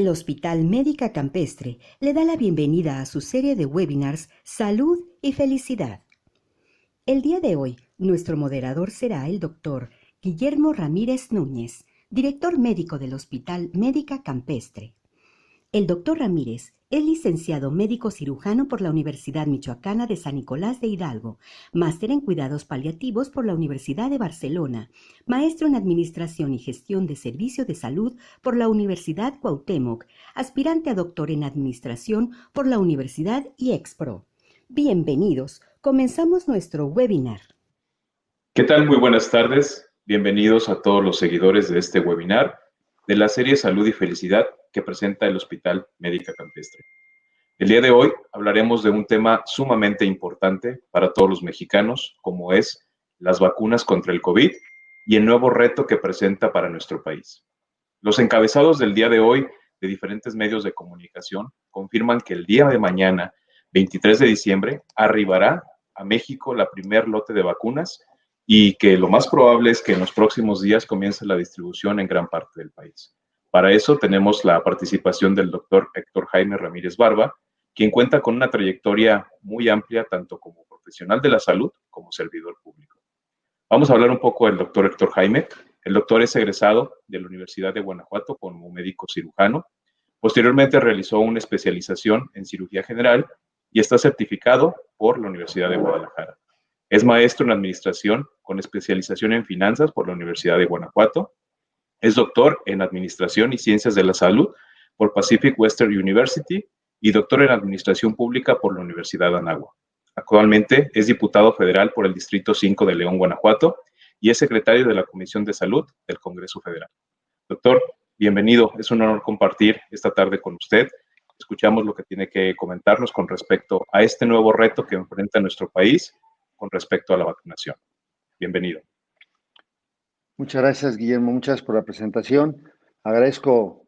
El Hospital Médica Campestre le da la bienvenida a su serie de webinars Salud y Felicidad. El día de hoy, nuestro moderador será el doctor Guillermo Ramírez Núñez, director médico del Hospital Médica Campestre. El doctor Ramírez es licenciado médico cirujano por la Universidad Michoacana de San Nicolás de Hidalgo, máster en cuidados paliativos por la Universidad de Barcelona, maestro en administración y gestión de servicio de salud por la Universidad Cuauhtémoc, aspirante a doctor en administración por la Universidad IEXPRO. Bienvenidos, comenzamos nuestro webinar. ¿Qué tal? Muy buenas tardes. Bienvenidos a todos los seguidores de este webinar de la serie Salud y Felicidad que presenta el Hospital Médica Campestre. El día de hoy hablaremos de un tema sumamente importante para todos los mexicanos, como es las vacunas contra el COVID y el nuevo reto que presenta para nuestro país. Los encabezados del día de hoy de diferentes medios de comunicación confirman que el día de mañana, 23 de diciembre, arribará a México la primer lote de vacunas y que lo más probable es que en los próximos días comience la distribución en gran parte del país. Para eso tenemos la participación del doctor Héctor Jaime Ramírez Barba, quien cuenta con una trayectoria muy amplia tanto como profesional de la salud como servidor público. Vamos a hablar un poco del doctor Héctor Jaime. El doctor es egresado de la Universidad de Guanajuato como médico cirujano. Posteriormente realizó una especialización en cirugía general y está certificado por la Universidad de Guadalajara. Es maestro en administración con especialización en finanzas por la Universidad de Guanajuato. Es doctor en administración y ciencias de la salud por Pacific Western University y doctor en administración pública por la Universidad de Anáhuac. Actualmente es diputado federal por el Distrito 5 de León, Guanajuato, y es secretario de la Comisión de Salud del Congreso Federal. Doctor, bienvenido. Es un honor compartir esta tarde con usted. Escuchamos lo que tiene que comentarnos con respecto a este nuevo reto que enfrenta nuestro país con respecto a la vacunación. Bienvenido. Muchas gracias, Guillermo. Muchas gracias por la presentación. Agradezco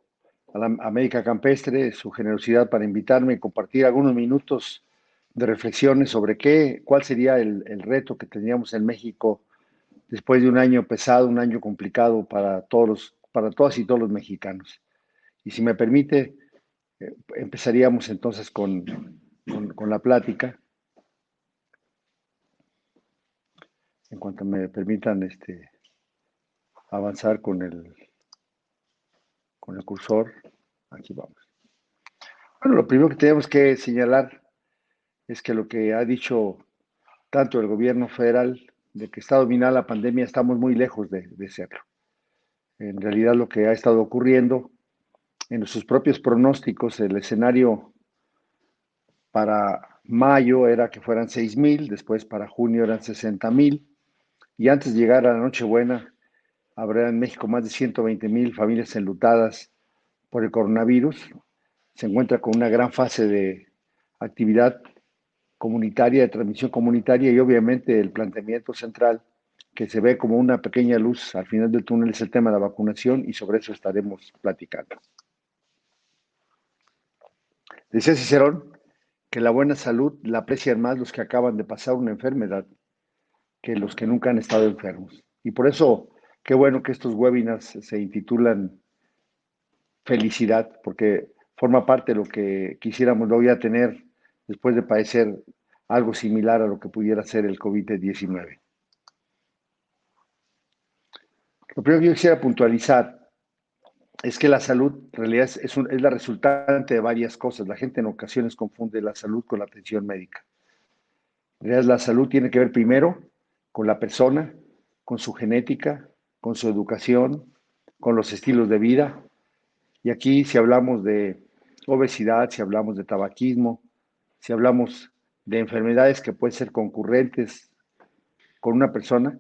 a la América Campestre su generosidad para invitarme y compartir algunos minutos de reflexiones sobre cuál sería el reto que tendríamos en México después de un año pesado, un año complicado para todas y todos los mexicanos. Y si me permite, empezaríamos entonces con la plática. En cuanto me permitan avanzar con el cursor, aquí vamos. Bueno, lo primero que tenemos que señalar es que lo que ha dicho tanto el gobierno federal de que está dominada la pandemia, estamos muy lejos de serlo. En realidad lo que ha estado ocurriendo en sus propios pronósticos, el escenario para mayo era que fueran 6,000, después para junio eran 60,000, y antes de llegar a la Nochebuena habrá en México más de 120,000 familias enlutadas por el coronavirus. Se encuentra con una gran fase de actividad comunitaria, de transmisión comunitaria, y obviamente el planteamiento central que se ve como una pequeña luz al final del túnel es el tema de la vacunación, y sobre eso estaremos platicando. Decía Cicerón que la buena salud la aprecian más los que acaban de pasar una enfermedad que los que nunca han estado enfermos. Y por eso, qué bueno que estos webinars se intitulan Felicidad, porque forma parte de lo que quisiéramos luego ya tener después de padecer algo similar a lo que pudiera ser el COVID-19. Lo primero que yo quisiera puntualizar es que la salud en realidad es la resultante de varias cosas. La gente en ocasiones confunde la salud con la atención médica. En realidad la salud tiene que ver primero con la persona, con su genética, con su educación, con los estilos de vida. Y aquí si hablamos de obesidad, si hablamos de tabaquismo, si hablamos de enfermedades que pueden ser concurrentes con una persona,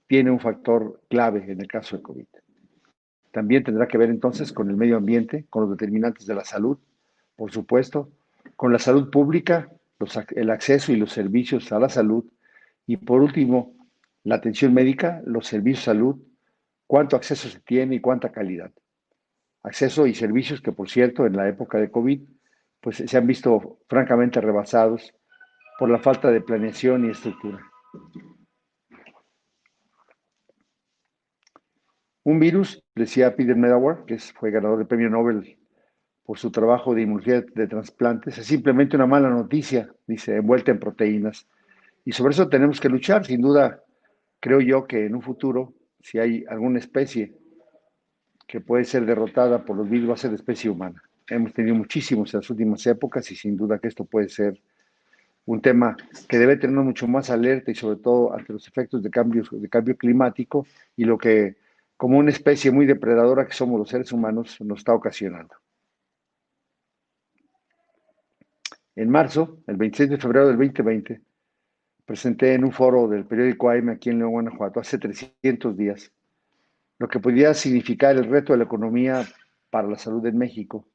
tiene un factor clave en el caso del COVID. También tendrá que ver entonces con el medio ambiente, con los determinantes de la salud, por supuesto, con la salud pública, el acceso y los servicios a la salud, y por último, la atención médica, los servicios de salud, cuánto acceso se tiene y cuánta calidad. Acceso y servicios que, por cierto, en la época de COVID, pues se han visto francamente rebasados por la falta de planeación y estructura. Un virus, decía Peter Medawar, que fue ganador del Premio Nobel por su trabajo de inmunología de trasplantes. Es simplemente una mala noticia, dice, envuelta en proteínas. Y sobre eso tenemos que luchar. Sin duda, creo yo que en un futuro, si hay alguna especie que puede ser derrotada por los virus, va a ser la especie humana. Hemos tenido muchísimos en las últimas épocas y sin duda que esto puede ser un tema que debe tener mucho más alerta y sobre todo ante los efectos de cambio climático y lo que, como una especie muy depredadora que somos los seres humanos, nos está ocasionando. En marzo, el 26 de febrero del 2020, presenté en un foro del periódico AM aquí en León, Guanajuato, hace 300 días, lo que podía significar el reto de la economía para la salud en México.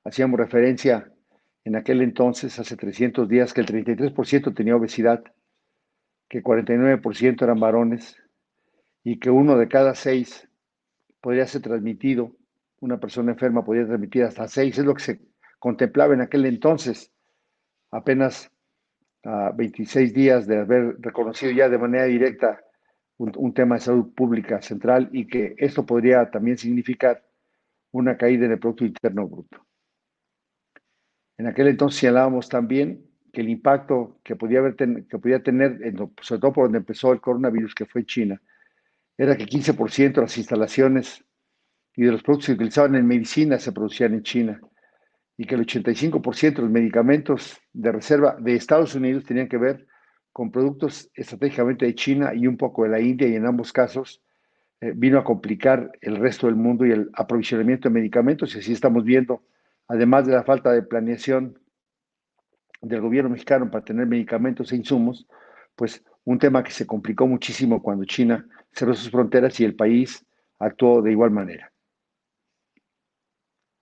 Hacíamos referencia en aquel entonces, hace 300 días, que el 33% tenía obesidad, que 49% eran varones y que 1 de cada 6 podría ser transmitido, una persona enferma podría transmitir hasta 6, es lo que se contemplaba en aquel entonces, apenas a 26 días de haber reconocido ya de manera directa un tema de salud pública central y que esto podría también significar una caída en el Producto Interno Bruto. En aquel entonces señalábamos también que el impacto que podía tener, sobre todo por donde empezó el coronavirus, que fue China, era que 15% de las instalaciones y de los productos que se utilizaban en medicina se producían en China y que el 85% de los medicamentos de reserva de Estados Unidos tenían que ver con productos estratégicamente de China y un poco de la India, y en ambos casos vino a complicar el resto del mundo y el aprovisionamiento de medicamentos, y así estamos viendo, además de la falta de planeación del gobierno mexicano para tener medicamentos e insumos, pues un tema que se complicó muchísimo cuando China cerró sus fronteras y el país actuó de igual manera.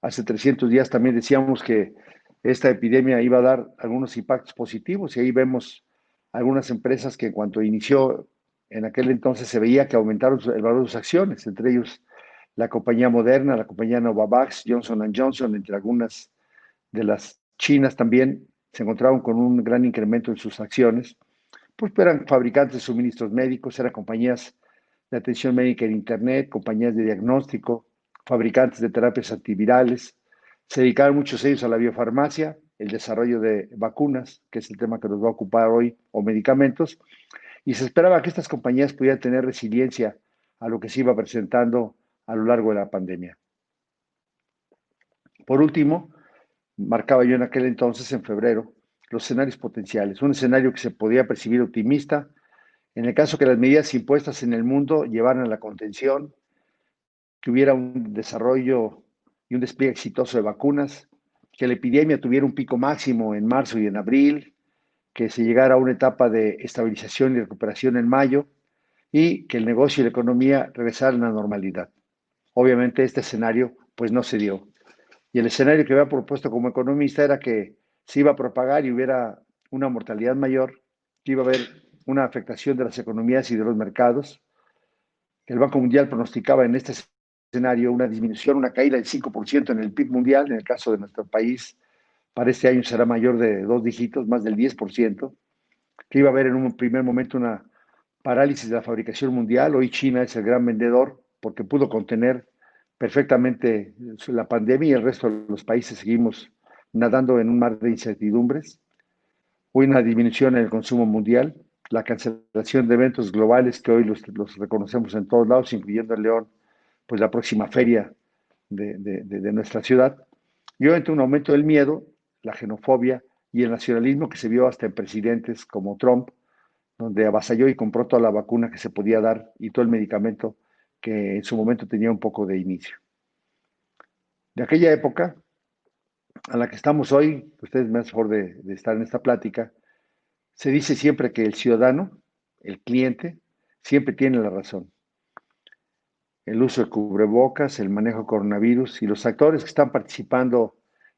Hace 300 días también decíamos que esta epidemia iba a dar algunos impactos positivos y ahí vemos algunas empresas que en cuanto inició en aquel entonces se veía que aumentaron el valor de sus acciones, entre ellos la compañía Moderna, la compañía Novavax, Johnson & Johnson, entre algunas de las chinas también se encontraron con un gran incremento en sus acciones, pues eran fabricantes de suministros médicos, eran compañías de atención médica en Internet, compañías de diagnóstico, fabricantes de terapias antivirales. Se dedicaron muchos de ellos a la biofarmacia, el desarrollo de vacunas, que es el tema que nos va a ocupar hoy, o medicamentos, y se esperaba que estas compañías pudieran tener resiliencia a lo que se iba presentando a lo largo de la pandemia. Por último, marcaba yo en aquel entonces, en febrero, los escenarios potenciales. Un escenario que se podía percibir optimista en el caso que las medidas impuestas en el mundo llevaran a la contención, que hubiera un desarrollo y un despliegue exitoso de vacunas, que la epidemia tuviera un pico máximo en marzo y en abril, que se llegara a una etapa de estabilización y recuperación en mayo y que el negocio y la economía regresaran a la normalidad. Obviamente este escenario pues no se dio. Y el escenario que había propuesto como economista era que se iba a propagar y hubiera una mortalidad mayor, que iba a haber una afectación de las economías y de los mercados. El Banco Mundial pronosticaba en este escenario una disminución, una caída del 5% en el PIB mundial. En el caso de nuestro país, para este año será mayor de 2 dígitos, más del 10%, que iba a haber en un primer momento una parálisis de la fabricación mundial. Hoy China es el gran vendedor porque pudo contener perfectamente la pandemia y el resto de los países seguimos nadando en un mar de incertidumbres. Hubo una disminución en el consumo mundial, la cancelación de eventos globales que hoy los reconocemos en todos lados, incluyendo en León, pues la próxima feria de nuestra ciudad. Y obviamente un aumento del miedo, la xenofobia y el nacionalismo que se vio hasta en presidentes como Trump, donde avasalló y compró toda la vacuna que se podía dar y todo el medicamento que en su momento tenía un poco de inicio. De aquella época a la que estamos hoy, ustedes me hacen favor de estar en esta plática, se dice siempre que el ciudadano, el cliente, siempre tiene la razón. El uso de cubrebocas, el manejo de coronavirus y los actores que están participando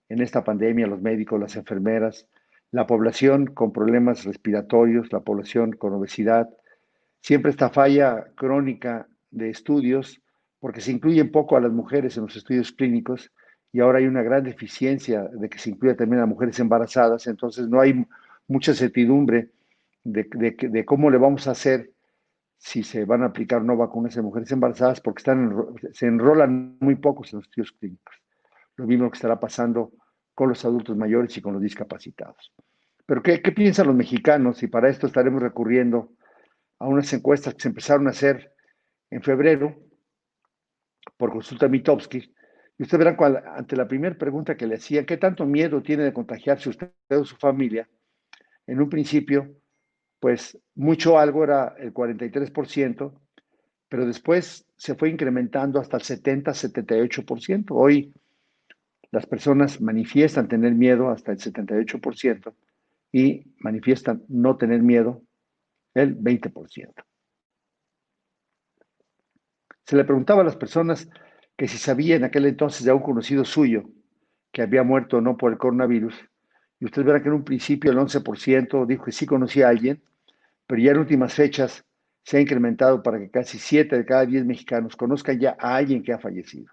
en esta pandemia, los médicos, las enfermeras, la población con problemas respiratorios, la población con obesidad, siempre esta falla crónica de estudios, porque se incluyen poco a las mujeres en los estudios clínicos y ahora hay una gran deficiencia de que se incluya también a mujeres embarazadas, entonces no hay mucha certidumbre de cómo le vamos a hacer si se van a aplicar no vacunas en mujeres embarazadas porque se enrolan muy pocos en los estudios clínicos. lo mismo que estará pasando con los adultos mayores y con los discapacitados. Pero ¿qué piensan los mexicanos? Y para esto estaremos recurriendo a unas encuestas que se empezaron a hacer en febrero por consulta Mitofsky. Y ustedes verán, ante la primera pregunta que le hacían, ¿qué tanto miedo tiene de contagiarse usted o su familia? En un principio, pues mucho algo era el 43%, pero después se fue incrementando hasta el 70-78%. Hoy las personas manifiestan tener miedo hasta el 78% y manifiestan no tener miedo el 20%. Se le preguntaba a las personas que si sabía en aquel entonces de un conocido suyo que había muerto o no por el coronavirus, y ustedes verán que en un principio el 11% dijo que sí conocía a alguien, pero ya en últimas fechas se ha incrementado para que casi 7 de cada 10 mexicanos conozcan ya a alguien que ha fallecido.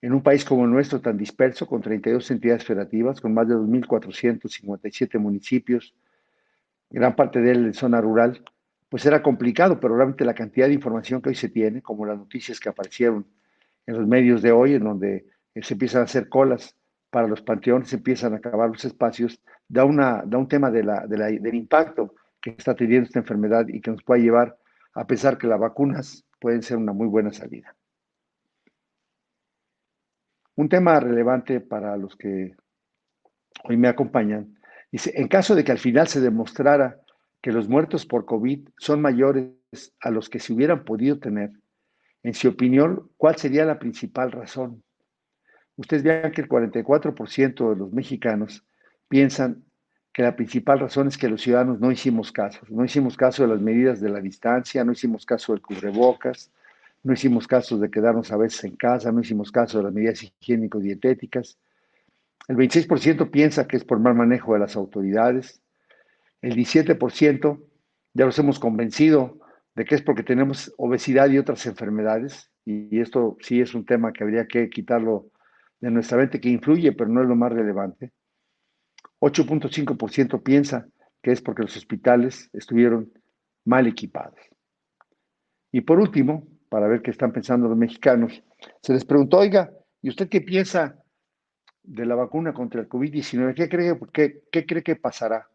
En un país como el nuestro, tan disperso, con 32 entidades federativas, con más de 2.457 municipios, gran parte de él en zona rural, pues era complicado, pero realmente la cantidad de información que hoy se tiene, como las noticias que aparecieron en los medios de hoy, en donde se empiezan a hacer colas para los panteones, se empiezan a acabar los espacios, da un tema del impacto que está teniendo esta enfermedad y que nos puede llevar a pensar que las vacunas pueden ser una muy buena salida. Un tema relevante para los que hoy me acompañan, dice, en caso de que al final se demostrara que los muertos por COVID son mayores a los que se hubieran podido tener, en su opinión, ¿cuál sería la principal razón? Ustedes vean que el 44% de los mexicanos piensan que la principal razón es que los ciudadanos no hicimos caso de las medidas de la distancia, no hicimos caso del cubrebocas, no hicimos caso de quedarnos a veces en casa, no hicimos caso de las medidas higiénico-dietéticas. El 26% piensa que es por mal manejo de las autoridades. El 17% ya los hemos convencido de que es porque tenemos obesidad y otras enfermedades. Y esto sí es un tema que habría que quitarlo de nuestra mente, que influye, pero no es lo más relevante. 8.5% piensa que es porque los hospitales estuvieron mal equipados. Y por último, para ver qué están pensando los mexicanos, se les preguntó, oiga, ¿y usted qué piensa de la vacuna contra el COVID-19? ¿Qué cree que pasará?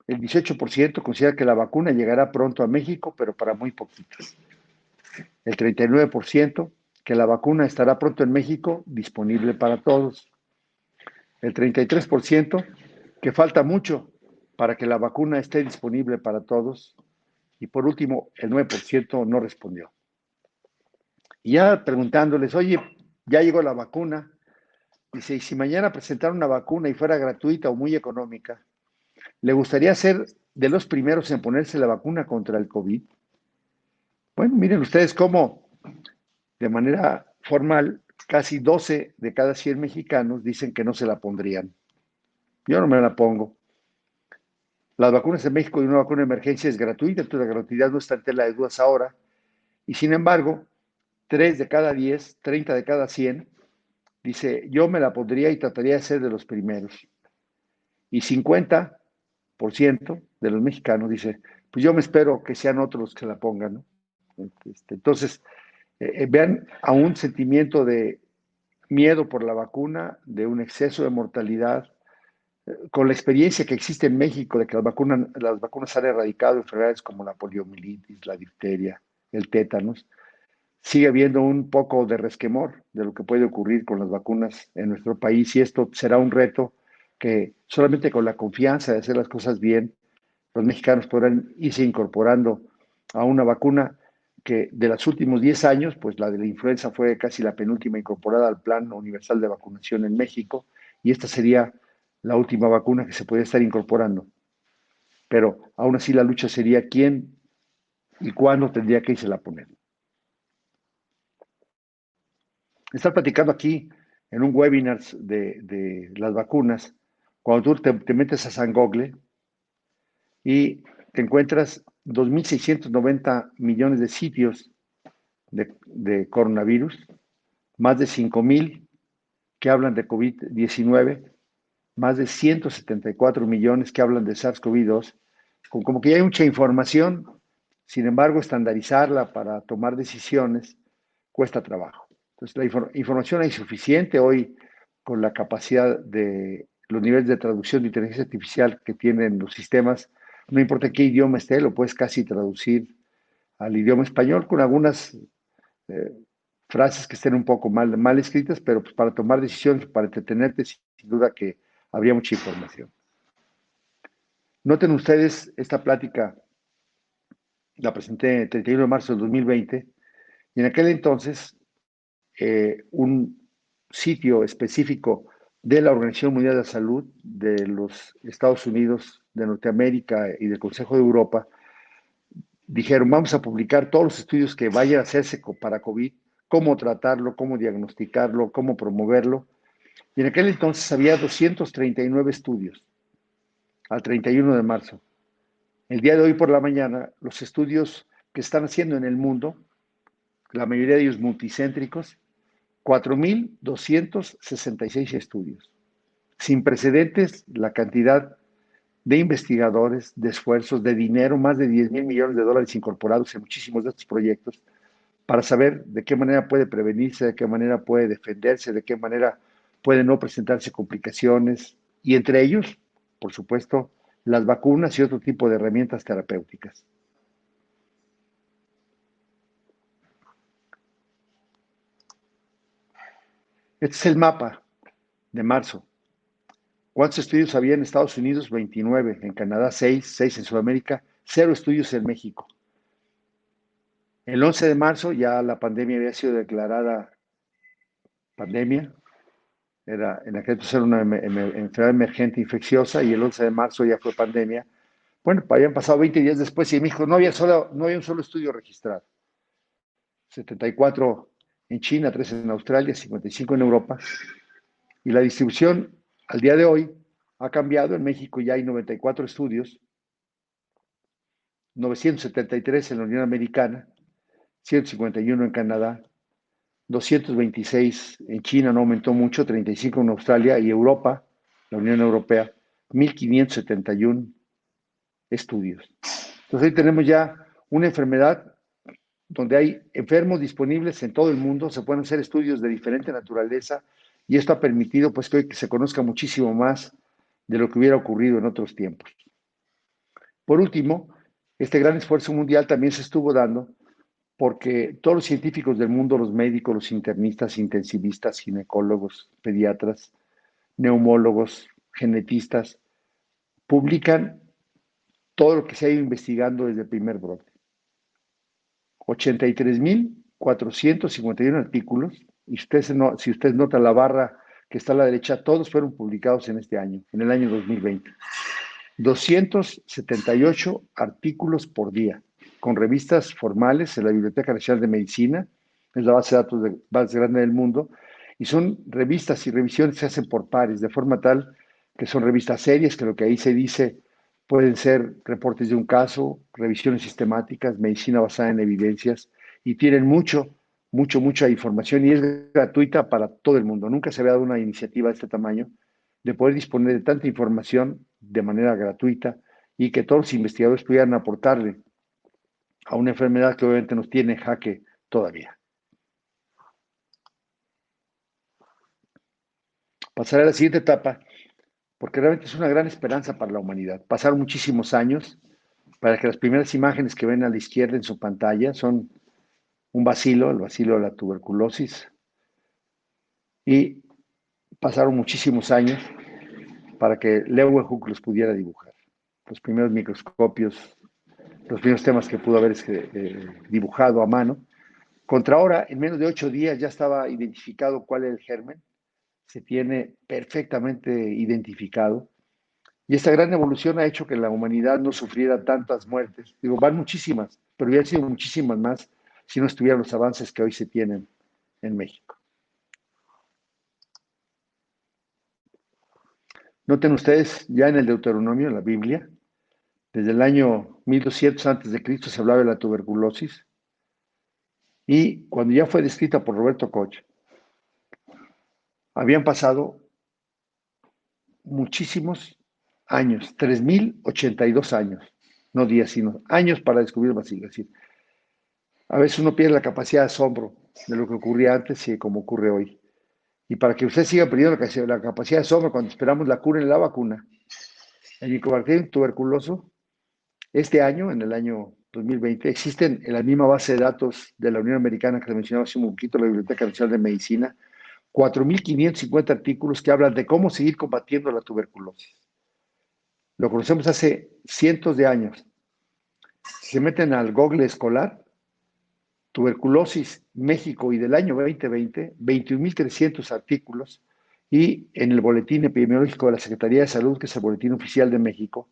El 18% considera que la vacuna llegará pronto a México, pero para muy poquitos. El 39% que la vacuna estará pronto en México, disponible para todos. El 33% que falta mucho para que la vacuna esté disponible para todos. Y por último, el 9% no respondió. Y ya preguntándoles, oye, ya llegó la vacuna. Dice, y si mañana presentaran una vacuna y fuera gratuita o muy económica, ¿le gustaría ser de los primeros en ponerse la vacuna contra el COVID? Bueno, miren ustedes cómo de manera formal casi 12 de cada 100 mexicanos dicen que no se la pondrían. Yo no me la pongo. Las vacunas en México y una vacuna de emergencia es gratuita, entonces la gratuidad no está en tela de dudas ahora. Y sin embargo, 3 de cada 10, 30 de cada 100, dice, yo me la pondría y trataría de ser de los primeros. Y 50% de los mexicanos dice, pues yo me espero que sean otros los que la pongan, ¿no? Entonces, vean a un sentimiento de miedo por la vacuna, de un exceso de mortalidad, con la experiencia que existe en México de que las vacunas han erradicado enfermedades como la poliomielitis, la difteria, el tétanos, sigue habiendo un poco de resquemor de lo que puede ocurrir con las vacunas en nuestro país y esto será un reto que solamente con la confianza de hacer las cosas bien, los mexicanos podrán irse incorporando a una vacuna que de los últimos 10 años, pues la de la influenza fue casi la penúltima incorporada al Plan Universal de Vacunación en México y esta sería la última vacuna que se podría estar incorporando. Pero aún así la lucha sería quién y cuándo tendría que irse a poner. Estar platicando aquí en un webinar de las vacunas, cuando tú te metes a San Google y te encuentras 2.690 millones de sitios de coronavirus, más de 5.000 que hablan de COVID-19, más de 174 millones que hablan de SARS-CoV-2, como que ya hay mucha información, sin embargo, estandarizarla para tomar decisiones cuesta trabajo. Entonces, la información hay suficiente hoy con la capacidad de los niveles de traducción de inteligencia artificial que tienen los sistemas. No importa qué idioma esté, lo puedes casi traducir al idioma español con algunas eh, frases que estén un poco mal escritas, pero pues para tomar decisiones, para entretenerte, sin duda que habría mucha información. Noten ustedes, esta plática la presenté el 31 de marzo del 2020 y en aquel entonces un sitio específico de la Organización Mundial de la Salud de los Estados Unidos, de Norteamérica y del Consejo de Europa dijeron, vamos a publicar todos los estudios que vayan a hacerse para COVID, cómo tratarlo, cómo diagnosticarlo, cómo promoverlo. Y en aquel entonces había 239 estudios al 31 de marzo. El día de hoy por la mañana, los estudios que están haciendo en el mundo, la mayoría de ellos multicéntricos, 4.266 estudios. Sin precedentes la cantidad de investigadores, de esfuerzos, de dinero, más de 10,000 millones de dólares incorporados en muchísimos de estos proyectos, para saber de qué manera puede prevenirse, de qué manera puede defenderse, de qué manera puede no presentarse complicaciones, y entre ellos, por supuesto, las vacunas y otro tipo de herramientas terapéuticas. Este es el mapa de marzo. ¿Cuántos estudios había en Estados Unidos? 29, en Canadá 6 en Sudamérica, 0 estudios en México. El 11 de marzo ya la pandemia había sido declarada pandemia, en aquel entonces era una enfermedad emergente infecciosa y el 11 de marzo ya fue pandemia. Bueno, habían pasado 20 días después y en México no había un solo estudio registrado. 74 en China, 3 en Australia, 55 en Europa. Y la distribución al día de hoy ha cambiado. En México ya hay 94 estudios, 973 en la Unión Americana, 151 en Canadá, 226 en China, no aumentó mucho, 35 en Australia y Europa, la Unión Europea, 1.571 estudios. Entonces hoy tenemos ya una enfermedad donde hay enfermos disponibles en todo el mundo, se pueden hacer estudios de diferente naturaleza y esto ha permitido pues que hoy se conozca muchísimo más de lo que hubiera ocurrido en otros tiempos. Por último, este gran esfuerzo mundial también se estuvo dando porque todos los científicos del mundo, los médicos, los internistas, intensivistas, ginecólogos, pediatras, neumólogos, genetistas, publican todo lo que se ha ido investigando desde el primer brote. 83,451 artículos, y si usted nota la barra que está a la derecha, todos fueron publicados en este año, en el año 2020. 278 artículos por día, con revistas formales en la Biblioteca Nacional de Medicina, es la base de datos más grande del mundo, y son revistas y revisiones que se hacen por pares, de forma tal que son revistas serias, que lo que ahí se dice pueden ser reportes de un caso, revisiones sistemáticas, medicina basada en evidencias, y tienen mucha información y es gratuita para todo el mundo. Nunca se había dado una iniciativa de este tamaño de poder disponer de tanta información de manera gratuita y que todos los investigadores pudieran aportarle a una enfermedad que obviamente nos tiene en jaque todavía. Pasaré a la siguiente etapa, porque realmente es una gran esperanza para la humanidad. Pasaron muchísimos años para que las primeras imágenes que ven a la izquierda en su pantalla son un bacilo, el bacilo de la tuberculosis, y pasaron muchísimos años para que Leeuwenhoek los pudiera dibujar. Los primeros microscopios, los primeros temas que pudo haber dibujado a mano. Contra ahora, en menos de 8 días ya estaba identificado cuál es el germen, se tiene perfectamente identificado. Y esta gran evolución ha hecho que la humanidad no sufriera tantas muertes. Digo, van muchísimas, pero hubieran sido muchísimas más si no estuvieran los avances que hoy se tienen en México. Noten ustedes, ya en el Deuteronomio, en la Biblia, desde el año 1200 a.C. se hablaba de la tuberculosis, y cuando ya fue descrita por Roberto Koch, habían pasado muchísimos años, 3,082 años, no días, sino años para descubrir el bacilo. Es decir, A veces uno pierde la capacidad de asombro de lo que ocurría antes y como ocurre hoy. Y para que usted siga perdiendo la capacidad de asombro cuando esperamos la cura en la vacuna, el Mycobacterium tuberculoso, este año, en el año 2020, existen en la misma base de datos de la Unión Americana que le mencionaba hace un poquito, la Biblioteca Nacional de Medicina, 4.550 artículos que hablan de cómo seguir combatiendo la tuberculosis. Lo conocemos hace cientos de años. Si se meten al Google escolar, tuberculosis México y del año 2020, 21.300 artículos, y en el boletín epidemiológico de la Secretaría de Salud, que es el boletín oficial de México,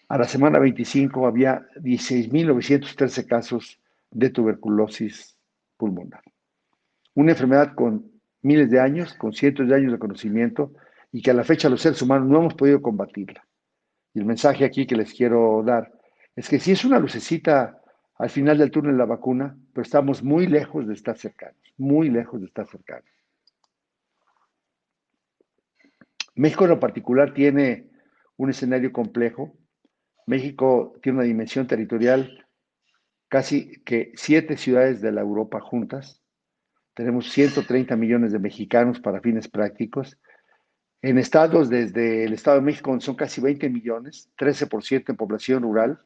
a la semana 25 había 16.913 casos de tuberculosis pulmonar. Una enfermedad con miles de años, con cientos de años de conocimiento, y que a la fecha los seres humanos no hemos podido combatirla. Y el mensaje aquí que les quiero dar es que sí es una lucecita al final del túnel la vacuna, pero estamos muy lejos de estar cercanos, muy lejos de estar cercanos. México en lo particular tiene un escenario complejo. México tiene una dimensión territorial casi que 7 ciudades de la Europa juntas. Tenemos 130 millones de mexicanos para fines prácticos. En estados, desde el Estado de México, son casi 20 millones, 13% en población rural.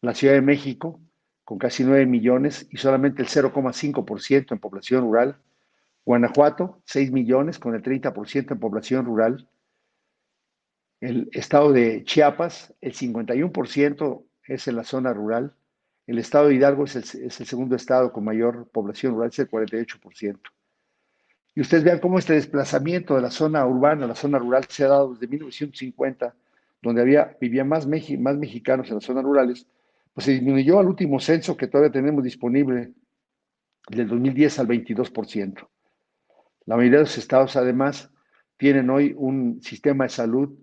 La Ciudad de México, con casi 9 millones y solamente el 0,5% en población rural. Guanajuato, 6 millones, con el 30% en población rural. El estado de Chiapas, el 51% es en la zona rural. El estado de Hidalgo es el segundo estado con mayor población rural, es el 48%. Y ustedes vean cómo este desplazamiento de la zona urbana a la zona rural se ha dado desde 1950, donde vivían más mexicanos en las zonas rurales, pues se disminuyó al último censo que todavía tenemos disponible, del 2010 al 22%. La mayoría de los estados, además, tienen hoy un sistema de salud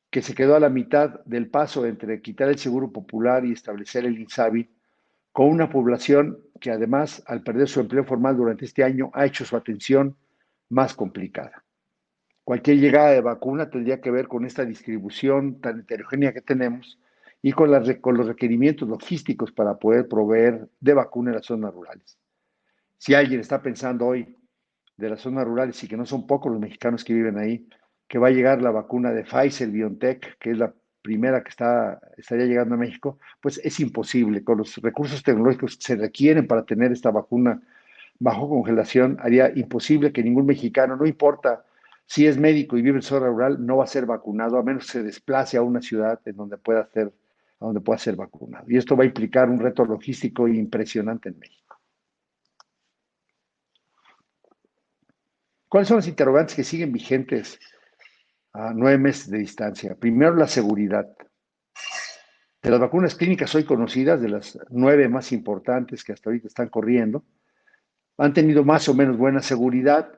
que se quedó a la mitad del paso entre quitar el seguro popular y establecer el INSABI, con una población que además, al perder su empleo formal durante este año, ha hecho su atención más complicada. Cualquier llegada de vacuna tendría que ver con esta distribución tan heterogénea que tenemos y con los requerimientos logísticos para poder proveer de vacuna en las zonas rurales. Si alguien está pensando hoy de las zonas rurales, y que no son pocos los mexicanos que viven ahí, que va a llegar la vacuna de Pfizer BioNTech, que es la primera que estaría llegando a México, pues es imposible. Con los recursos tecnológicos que se requieren para tener esta vacuna bajo congelación, haría imposible que ningún mexicano, no importa si es médico y vive en zona rural, no va a ser vacunado, a menos que se desplace a una ciudad en donde pueda ser vacunado. Y esto va a implicar un reto logístico impresionante en México. ¿Cuáles son los interrogantes que siguen vigentes a 9 meses de distancia? Primero, la seguridad. De las vacunas clínicas hoy conocidas, de las 9 más importantes que hasta ahorita están corriendo, han tenido más o menos buena seguridad,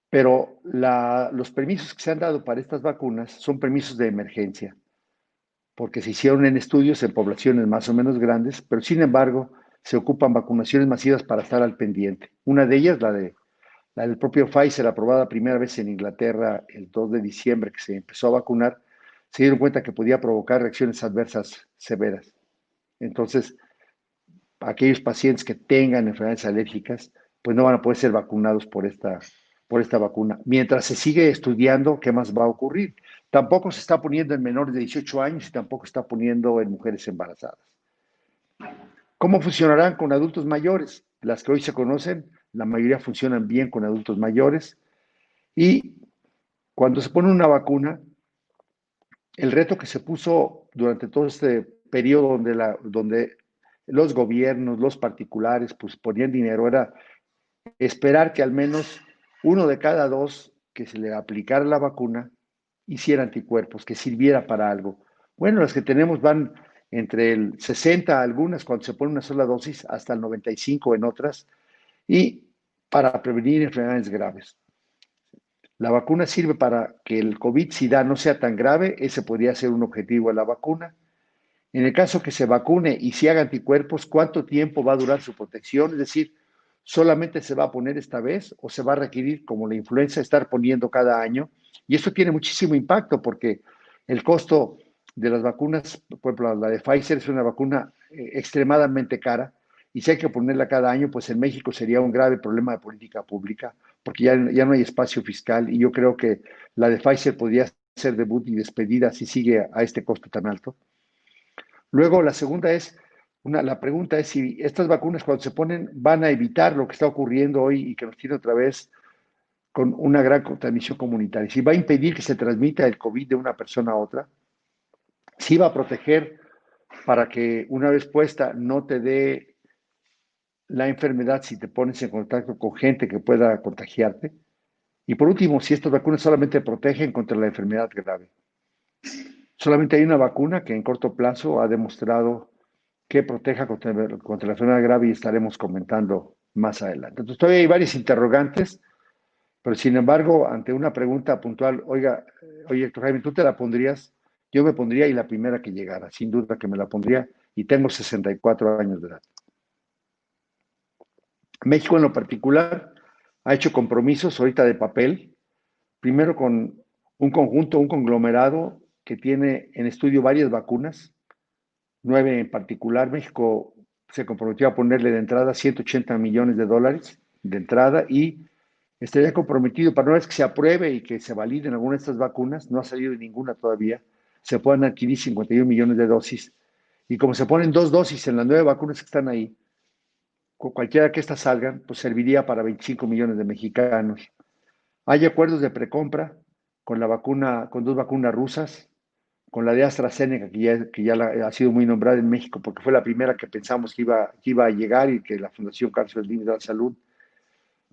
pero los permisos que se han dado para estas vacunas son permisos de emergencia, porque se hicieron en estudios en poblaciones más o menos grandes, pero sin embargo se ocupan vacunaciones masivas para estar al pendiente. Una de ellas, la del propio Pfizer, aprobada primera vez en Inglaterra el 2 de diciembre, que se empezó a vacunar, se dieron cuenta que podía provocar reacciones adversas severas. Entonces, aquellos pacientes que tengan enfermedades alérgicas, pues no van a poder ser vacunados por esta vacuna. Mientras se sigue estudiando qué más va a ocurrir. Tampoco se está poniendo en menores de 18 años y tampoco se está poniendo en mujeres embarazadas. ¿Cómo funcionarán con adultos mayores? Las que hoy se conocen, la mayoría funcionan bien con adultos mayores. Y cuando se pone una vacuna, el reto que se puso durante todo este periodo donde los gobiernos, los particulares, pues ponían dinero, era esperar que al menos uno de cada dos que se le aplicara la vacuna hiciera anticuerpos, que sirviera para algo. Bueno, las que tenemos van entre el 60 algunas cuando se pone una sola dosis, hasta el 95 en otras, y para prevenir enfermedades graves. La vacuna sirve para que el COVID-SIDA no sea tan grave, ese podría ser un objetivo de la vacuna. En el caso que se vacune y se haga anticuerpos, ¿cuánto tiempo va a durar su protección? Es decir, ¿solamente se va a poner esta vez o se va a requerir, como la influenza, estar poniendo cada año? Y esto tiene muchísimo impacto porque el costo de las vacunas, por ejemplo, la de Pfizer es una vacuna extremadamente cara y si hay que ponerla cada año, pues en México sería un grave problema de política pública, porque ya no hay espacio fiscal y yo creo que la de Pfizer podría ser debut y despedida si sigue a este costo tan alto. Luego, la segunda es, la pregunta es si estas vacunas cuando se ponen van a evitar lo que está ocurriendo hoy y que nos tiene otra vez con una gran transmisión comunitaria. Si va a impedir que se transmita el COVID de una persona a otra, si va a proteger para que una vez puesta no te dé la enfermedad si te pones en contacto con gente que pueda contagiarte. Y por último, si estas vacunas solamente protegen contra la enfermedad grave. Solamente hay una vacuna que en corto plazo ha demostrado que proteja contra la enfermedad grave y estaremos comentando más adelante. Entonces todavía hay varios interrogantes, pero sin embargo, ante una pregunta puntual, oye, Héctor Jaime, ¿tú te la pondrías? Yo me pondría y la primera que llegara, sin duda que me la pondría, y tengo 64 años de edad. México en lo particular ha hecho compromisos ahorita de papel, primero con un conjunto, un conglomerado que tiene en estudio varias vacunas, 9 en particular. México se comprometió a ponerle de entrada $180 millones de entrada y estaría comprometido para una vez que se apruebe y que se validen algunas de estas vacunas, no ha salido ninguna todavía, se puedan adquirir 51 millones de dosis. Y como se ponen 2 dosis en las 9 vacunas que están ahí, con cualquiera que estas salgan, pues serviría para 25 millones de mexicanos. Hay acuerdos de precompra con la vacuna, con 2 vacunas rusas, con la de AstraZeneca, que ya ha sido muy nombrada en México, porque fue la primera que pensamos que iba a llegar y que la Fundación Carlos Slim de la Salud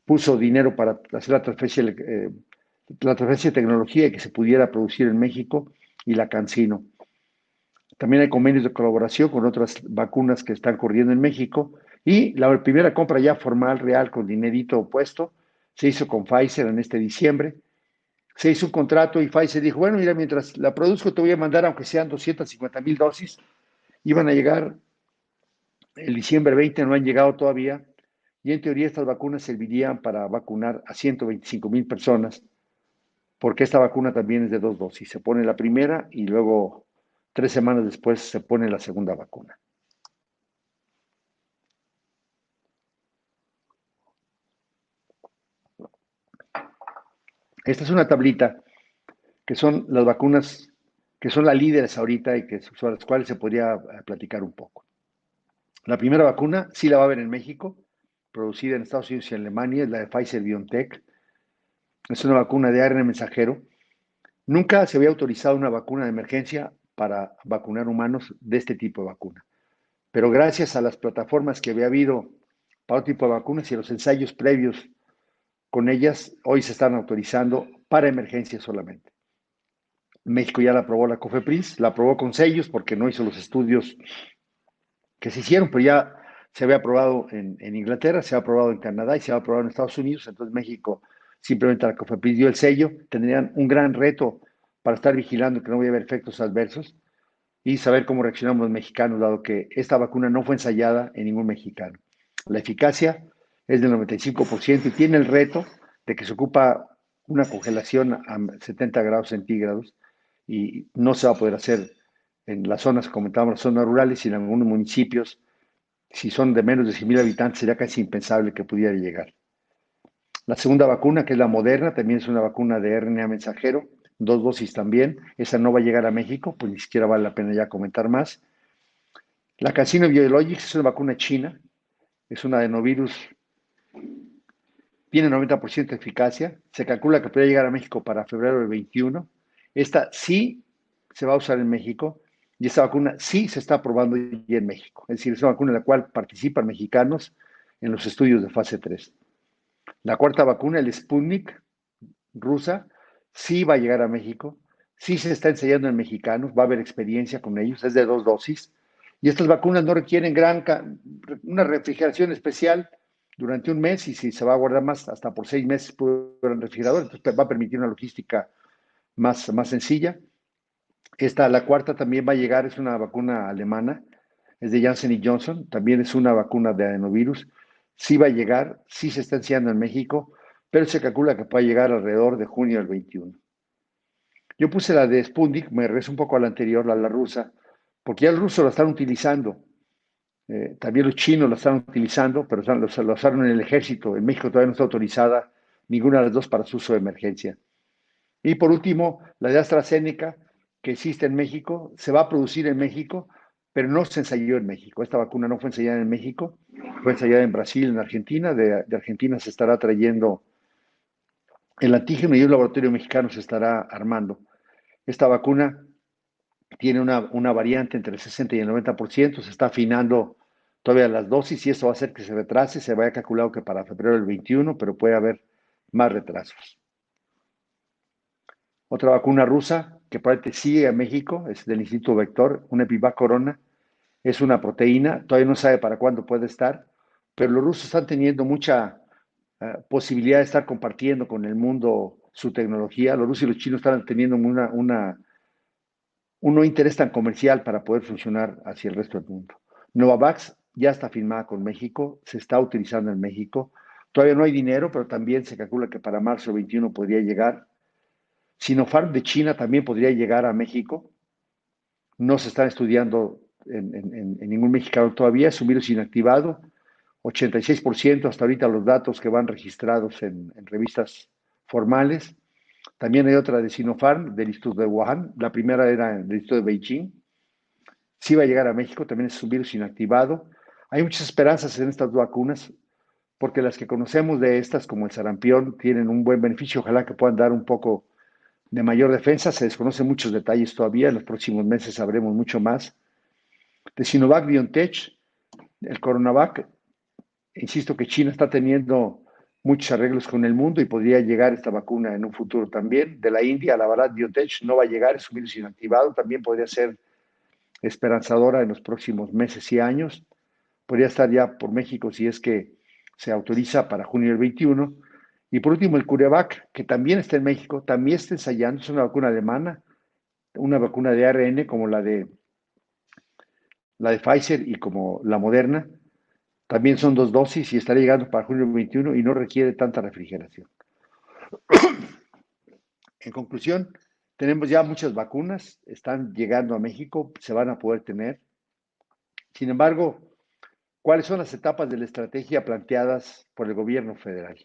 puso dinero para hacer la transferencia de tecnología y que se pudiera producir en México, y la CanSino. También hay convenios de colaboración con otras vacunas que están corriendo en México, y la primera compra ya formal, real, con dinerito puesto, se hizo con Pfizer en este diciembre. Se hizo un contrato y Pfizer dijo, bueno, mira, mientras la produzco te voy a mandar, aunque sean 250,000 dosis. Iban a llegar el diciembre 20, no han llegado todavía, y en teoría estas vacunas servirían para vacunar a 125,000 personas, porque esta vacuna también es de 2 dosis. Se pone la primera y luego 3 semanas después se pone la segunda vacuna. Esta es una tablita que son las vacunas que son las líderes ahorita y que sobre las cuales se podría platicar un poco. La primera vacuna sí la va a haber en México, producida en Estados Unidos y Alemania, es la de Pfizer-BioNTech. Es una vacuna de ARN mensajero. Nunca se había autorizado una vacuna de emergencia para vacunar humanos de este tipo de vacuna. Pero gracias a las plataformas que había habido para otro tipo de vacunas y a los ensayos previos con ellas, hoy se están autorizando para emergencia solamente. México ya la aprobó la COFEPRIS, la aprobó con sellos porque no hizo los estudios que se hicieron, pero ya se había aprobado en Inglaterra, se ha aprobado en Canadá y se ha aprobado en Estados Unidos. Entonces México, simplemente la COFEPRIS dio el sello. Tendrían un gran reto para estar vigilando que no vaya a haber efectos adversos y saber cómo reaccionamos los mexicanos, dado que esta vacuna no fue ensayada en ningún mexicano. La eficacia es del 95% y tiene el reto de que se ocupa una congelación a 70 grados centígrados y no se va a poder hacer en las zonas, comentábamos, las zonas rurales y en algunos municipios. Si son de menos de 100,000 habitantes, sería casi impensable que pudiera llegar. La segunda vacuna, que es la Moderna, también es una vacuna de RNA mensajero, 2 dosis también. Esa no va a llegar a México, pues ni siquiera vale la pena ya comentar más. La CanSino Biologics es una vacuna china, es un adenovirus, tiene 90% de eficacia. Se calcula que podría llegar a México para febrero del 21. Esta sí se va a usar en México y esta vacuna sí se está probando ya en México. Es decir, es una vacuna en la cual participan mexicanos en los estudios de fase 3. La cuarta vacuna, el Sputnik rusa, sí va a llegar a México, sí se está ensayando en mexicanos, va a haber experiencia con ellos, es de 2 dosis. Y estas vacunas no requieren una refrigeración especial durante un mes y si se va a guardar más, hasta por 6 meses por el refrigerador, entonces va a permitir una logística más sencilla. La cuarta también va a llegar, es una vacuna alemana, es de Janssen Johnson, también es una vacuna de adenovirus, sí va a llegar, sí se está ensayando en México, pero se calcula que puede llegar alrededor de junio del 21. Yo puse la de Sputnik, me regreso un poco a la anterior, la rusa, porque ya el ruso la están utilizando También los chinos lo están utilizando, pero lo usaron en el ejército. En México todavía no está autorizada ninguna de las dos para su uso de emergencia. Y por último, la de AstraZeneca, que existe en México, se va a producir en México, pero no se ensayó en México. Esta vacuna no fue ensayada en México, fue ensayada en Brasil, en Argentina. De Argentina se estará trayendo el antígeno y un laboratorio mexicano se estará armando. Esta vacuna tiene una variante entre el 60 y el 90%, se está afinando todavía las dosis y eso va a hacer que se retrase. Se vaya calculado que para febrero del 21, pero puede haber más retrasos. Otra vacuna rusa que probablemente sigue a México es del Instituto Vector, una Epivac Corona. Es una proteína, todavía no sabe para cuándo puede estar, pero los rusos están teniendo mucha posibilidad de estar compartiendo con el mundo su tecnología. Los rusos y los chinos están teniendo un no interés tan comercial para poder funcionar hacia el resto del mundo. Novavax ya está firmada con México, se está utilizando en México. Todavía no hay dinero, pero también se calcula que para marzo 21 podría llegar. Sinopharm de China también podría llegar a México. No se está estudiando en ningún mexicano todavía, es un virus inactivado. 86% hasta ahorita los datos que van registrados en revistas formales. También hay otra de Sinopharm, del Instituto de Wuhan. La primera era del Instituto de Beijing. Sí va a llegar a México, también es un virus inactivado. Hay muchas esperanzas en estas vacunas, porque las que conocemos de estas, como el sarampión, tienen un buen beneficio. Ojalá que puedan dar un poco de mayor defensa. Se desconocen muchos detalles todavía. En los próximos meses sabremos mucho más. De Sinovac BioNTech, el Coronavac, insisto que China está teniendo muchos arreglos con el mundo y podría llegar esta vacuna en un futuro también. De la India, la Bharat BioNTech no va a llegar, es un virus inactivado, también podría ser esperanzadora en los próximos meses y años. Podría estar ya por México si es que se autoriza para junio del 21. Y por último, el CureVac, que también está en México, también está ensayando, es una vacuna alemana, una vacuna de ARN como la de Pfizer y como la Moderna. También son 2 dosis y estará llegando para junio 21 y no requiere tanta refrigeración. En conclusión, tenemos ya muchas vacunas, están llegando a México, se van a poder tener. Sin embargo, ¿cuáles son las etapas de la estrategia planteadas por el gobierno federal?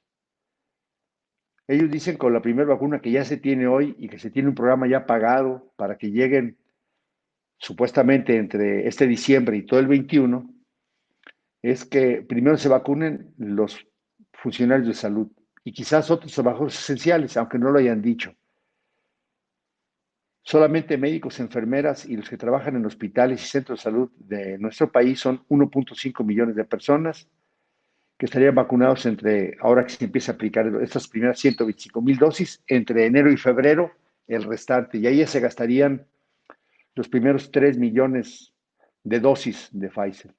Ellos dicen con la primera vacuna que ya se tiene hoy y que se tiene un programa ya pagado para que lleguen supuestamente entre este diciembre y todo el 21, es que primero se vacunen los funcionarios de salud y quizás otros trabajadores esenciales, aunque no lo hayan dicho. Solamente médicos, enfermeras y los que trabajan en hospitales y centros de salud de nuestro país son 1.5 millones de personas que estarían vacunados ahora que se empieza a aplicar estas primeras 125,000 dosis, entre enero y febrero, el restante. Y ahí ya se gastarían los primeros 3 millones de dosis de Pfizer.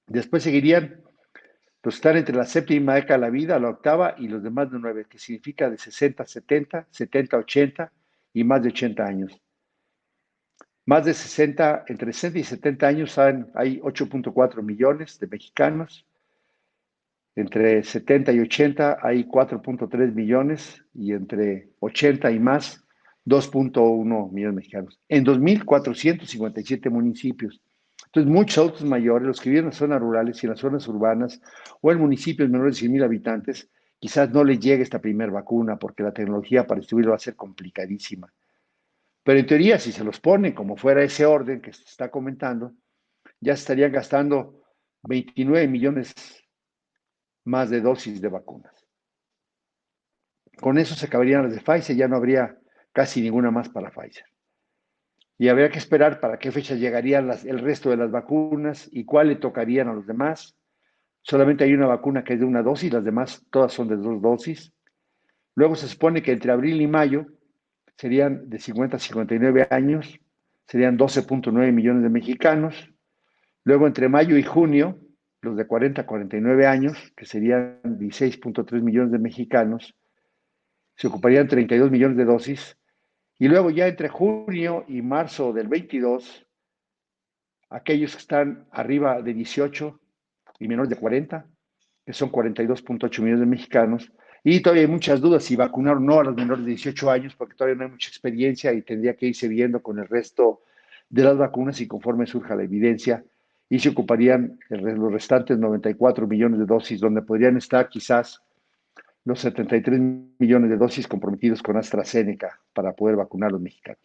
Después seguirían los que están entre la séptima década de la vida, la octava y los demás de 9, que significa de 60 a 70, 70 a 80 y más de 80 años. Más de 60, entre 60 y 70 años hay 8.4 millones de mexicanos. Entre 70 y 80 hay 4.3 millones y entre 80 y más 2.1 millones de mexicanos. En 2.457 municipios. Entonces, muchos adultos mayores, los que viven en las zonas rurales y en las zonas urbanas o en municipios menores de 100,000 habitantes, quizás no les llegue esta primera vacuna porque la tecnología para distribuirlo va a ser complicadísima. Pero en teoría, si se los pone como fuera ese orden que se está comentando, ya se estarían gastando 29 millones más de dosis de vacunas. Con eso se acabarían las de Pfizer, ya no habría casi ninguna más para Pfizer. Y habría que esperar para qué fecha llegarían el resto de las vacunas y cuál le tocarían a los demás. Solamente hay una vacuna que es de una dosis, las demás todas son de 2 dosis. Luego se supone que entre abril y mayo serían de 50 a 59 años, serían 12.9 millones de mexicanos. Luego entre mayo y junio, los de 40 a 49 años, que serían 16.3 millones de mexicanos, se ocuparían 32 millones de dosis. Y luego ya entre junio y marzo del 22, aquellos que están arriba de 18 y menores de 40, que son 42.8 millones de mexicanos. Y todavía hay muchas dudas si vacunar o no a los menores de 18 años, porque todavía no hay mucha experiencia y tendría que irse viendo con el resto de las vacunas y conforme surja la evidencia y se ocuparían los restantes 94 millones de dosis, donde podrían estar quizás los 73 millones de dosis comprometidos con AstraZeneca para poder vacunar a los mexicanos.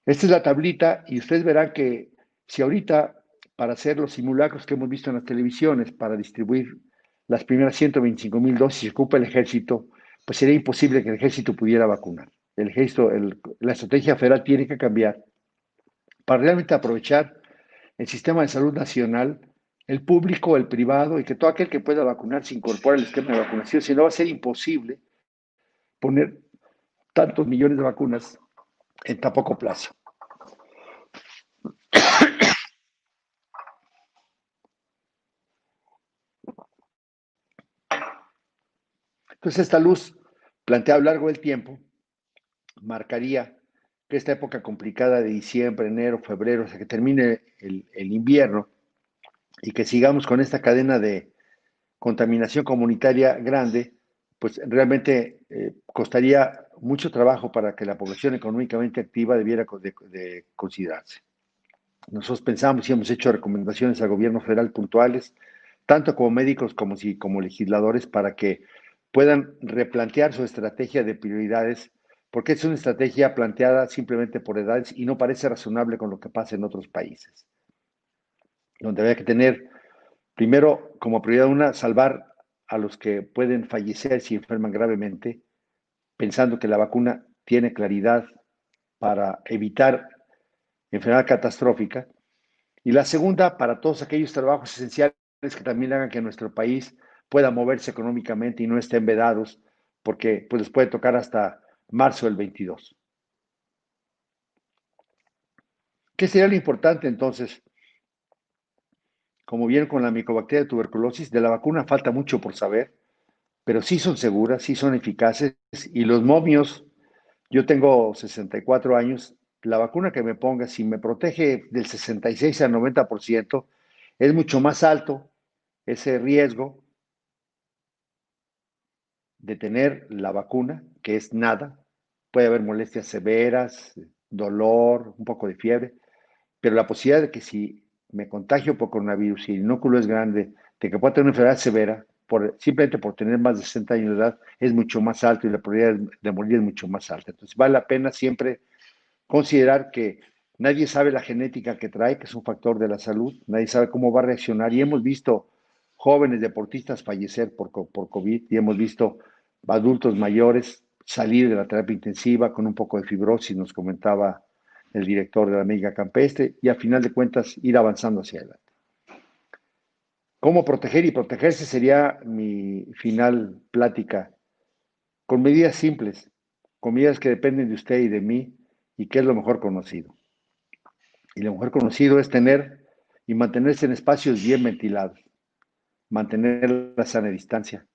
Esta es la tablita y ustedes verán que si ahorita para hacer los simulacros que hemos visto en las televisiones, para distribuir las primeras 125,000 dosis, se ocupa el ejército, pues sería imposible que el ejército pudiera vacunar. El ejército, la estrategia federal tiene que cambiar para realmente aprovechar el sistema de salud nacional, el público, el privado, y que todo aquel que pueda vacunar se incorpore al esquema de vacunación, si no va a ser imposible poner tantos millones de vacunas en tan poco plazo. Entonces, esta luz planteada a lo largo del tiempo marcaría que esta época complicada de diciembre, enero, febrero, hasta que termine el invierno y que sigamos con esta cadena de contaminación comunitaria grande, pues realmente costaría mucho trabajo para que la población económicamente activa debiera de considerarse. Nosotros pensamos y hemos hecho recomendaciones al gobierno federal puntuales, tanto como médicos como legisladores, para que puedan replantear su estrategia de prioridades, porque es una estrategia planteada simplemente por edades y no parece razonable con lo que pasa en otros países, donde había que tener, primero, como prioridad una, salvar a los que pueden fallecer si enferman gravemente, pensando que la vacuna tiene claridad para evitar enfermedad catastrófica. Y la segunda, para todos aquellos trabajos esenciales que también hagan que nuestro país pueda moverse económicamente y no estén vedados, porque pues, les puede tocar hasta marzo del 22. ¿Qué sería lo importante entonces? Como bien con la micobacteria de tuberculosis, de la vacuna falta mucho por saber, pero sí son seguras, sí son eficaces. Y los momios, yo tengo 64 años, la vacuna que me ponga, si me protege del 66 al 90%, es mucho más alto ese riesgo de tener la vacuna, que es nada. Puede haber molestias severas, dolor, un poco de fiebre, pero la posibilidad de que si me contagio por coronavirus y el núcleo es grande, de que pueda tener una enfermedad severa, simplemente por tener más de 60 años de edad, es mucho más alto y la probabilidad de morir es mucho más alta. Entonces vale la pena siempre considerar que nadie sabe la genética que trae, que es un factor de la salud, nadie sabe cómo va a reaccionar y hemos visto jóvenes deportistas fallecer por COVID y hemos visto adultos mayores salir de la terapia intensiva con un poco de fibrosis, nos comentaba el director de la Médica Campestre, y al final de cuentas ir avanzando hacia adelante. ¿Cómo proteger y protegerse? Sería mi final plática, con medidas simples, con medidas que dependen de usted y de mí, y que es lo mejor conocido. Y lo mejor conocido es tener y mantenerse en espacios bien ventilados, mantener la sana distancia,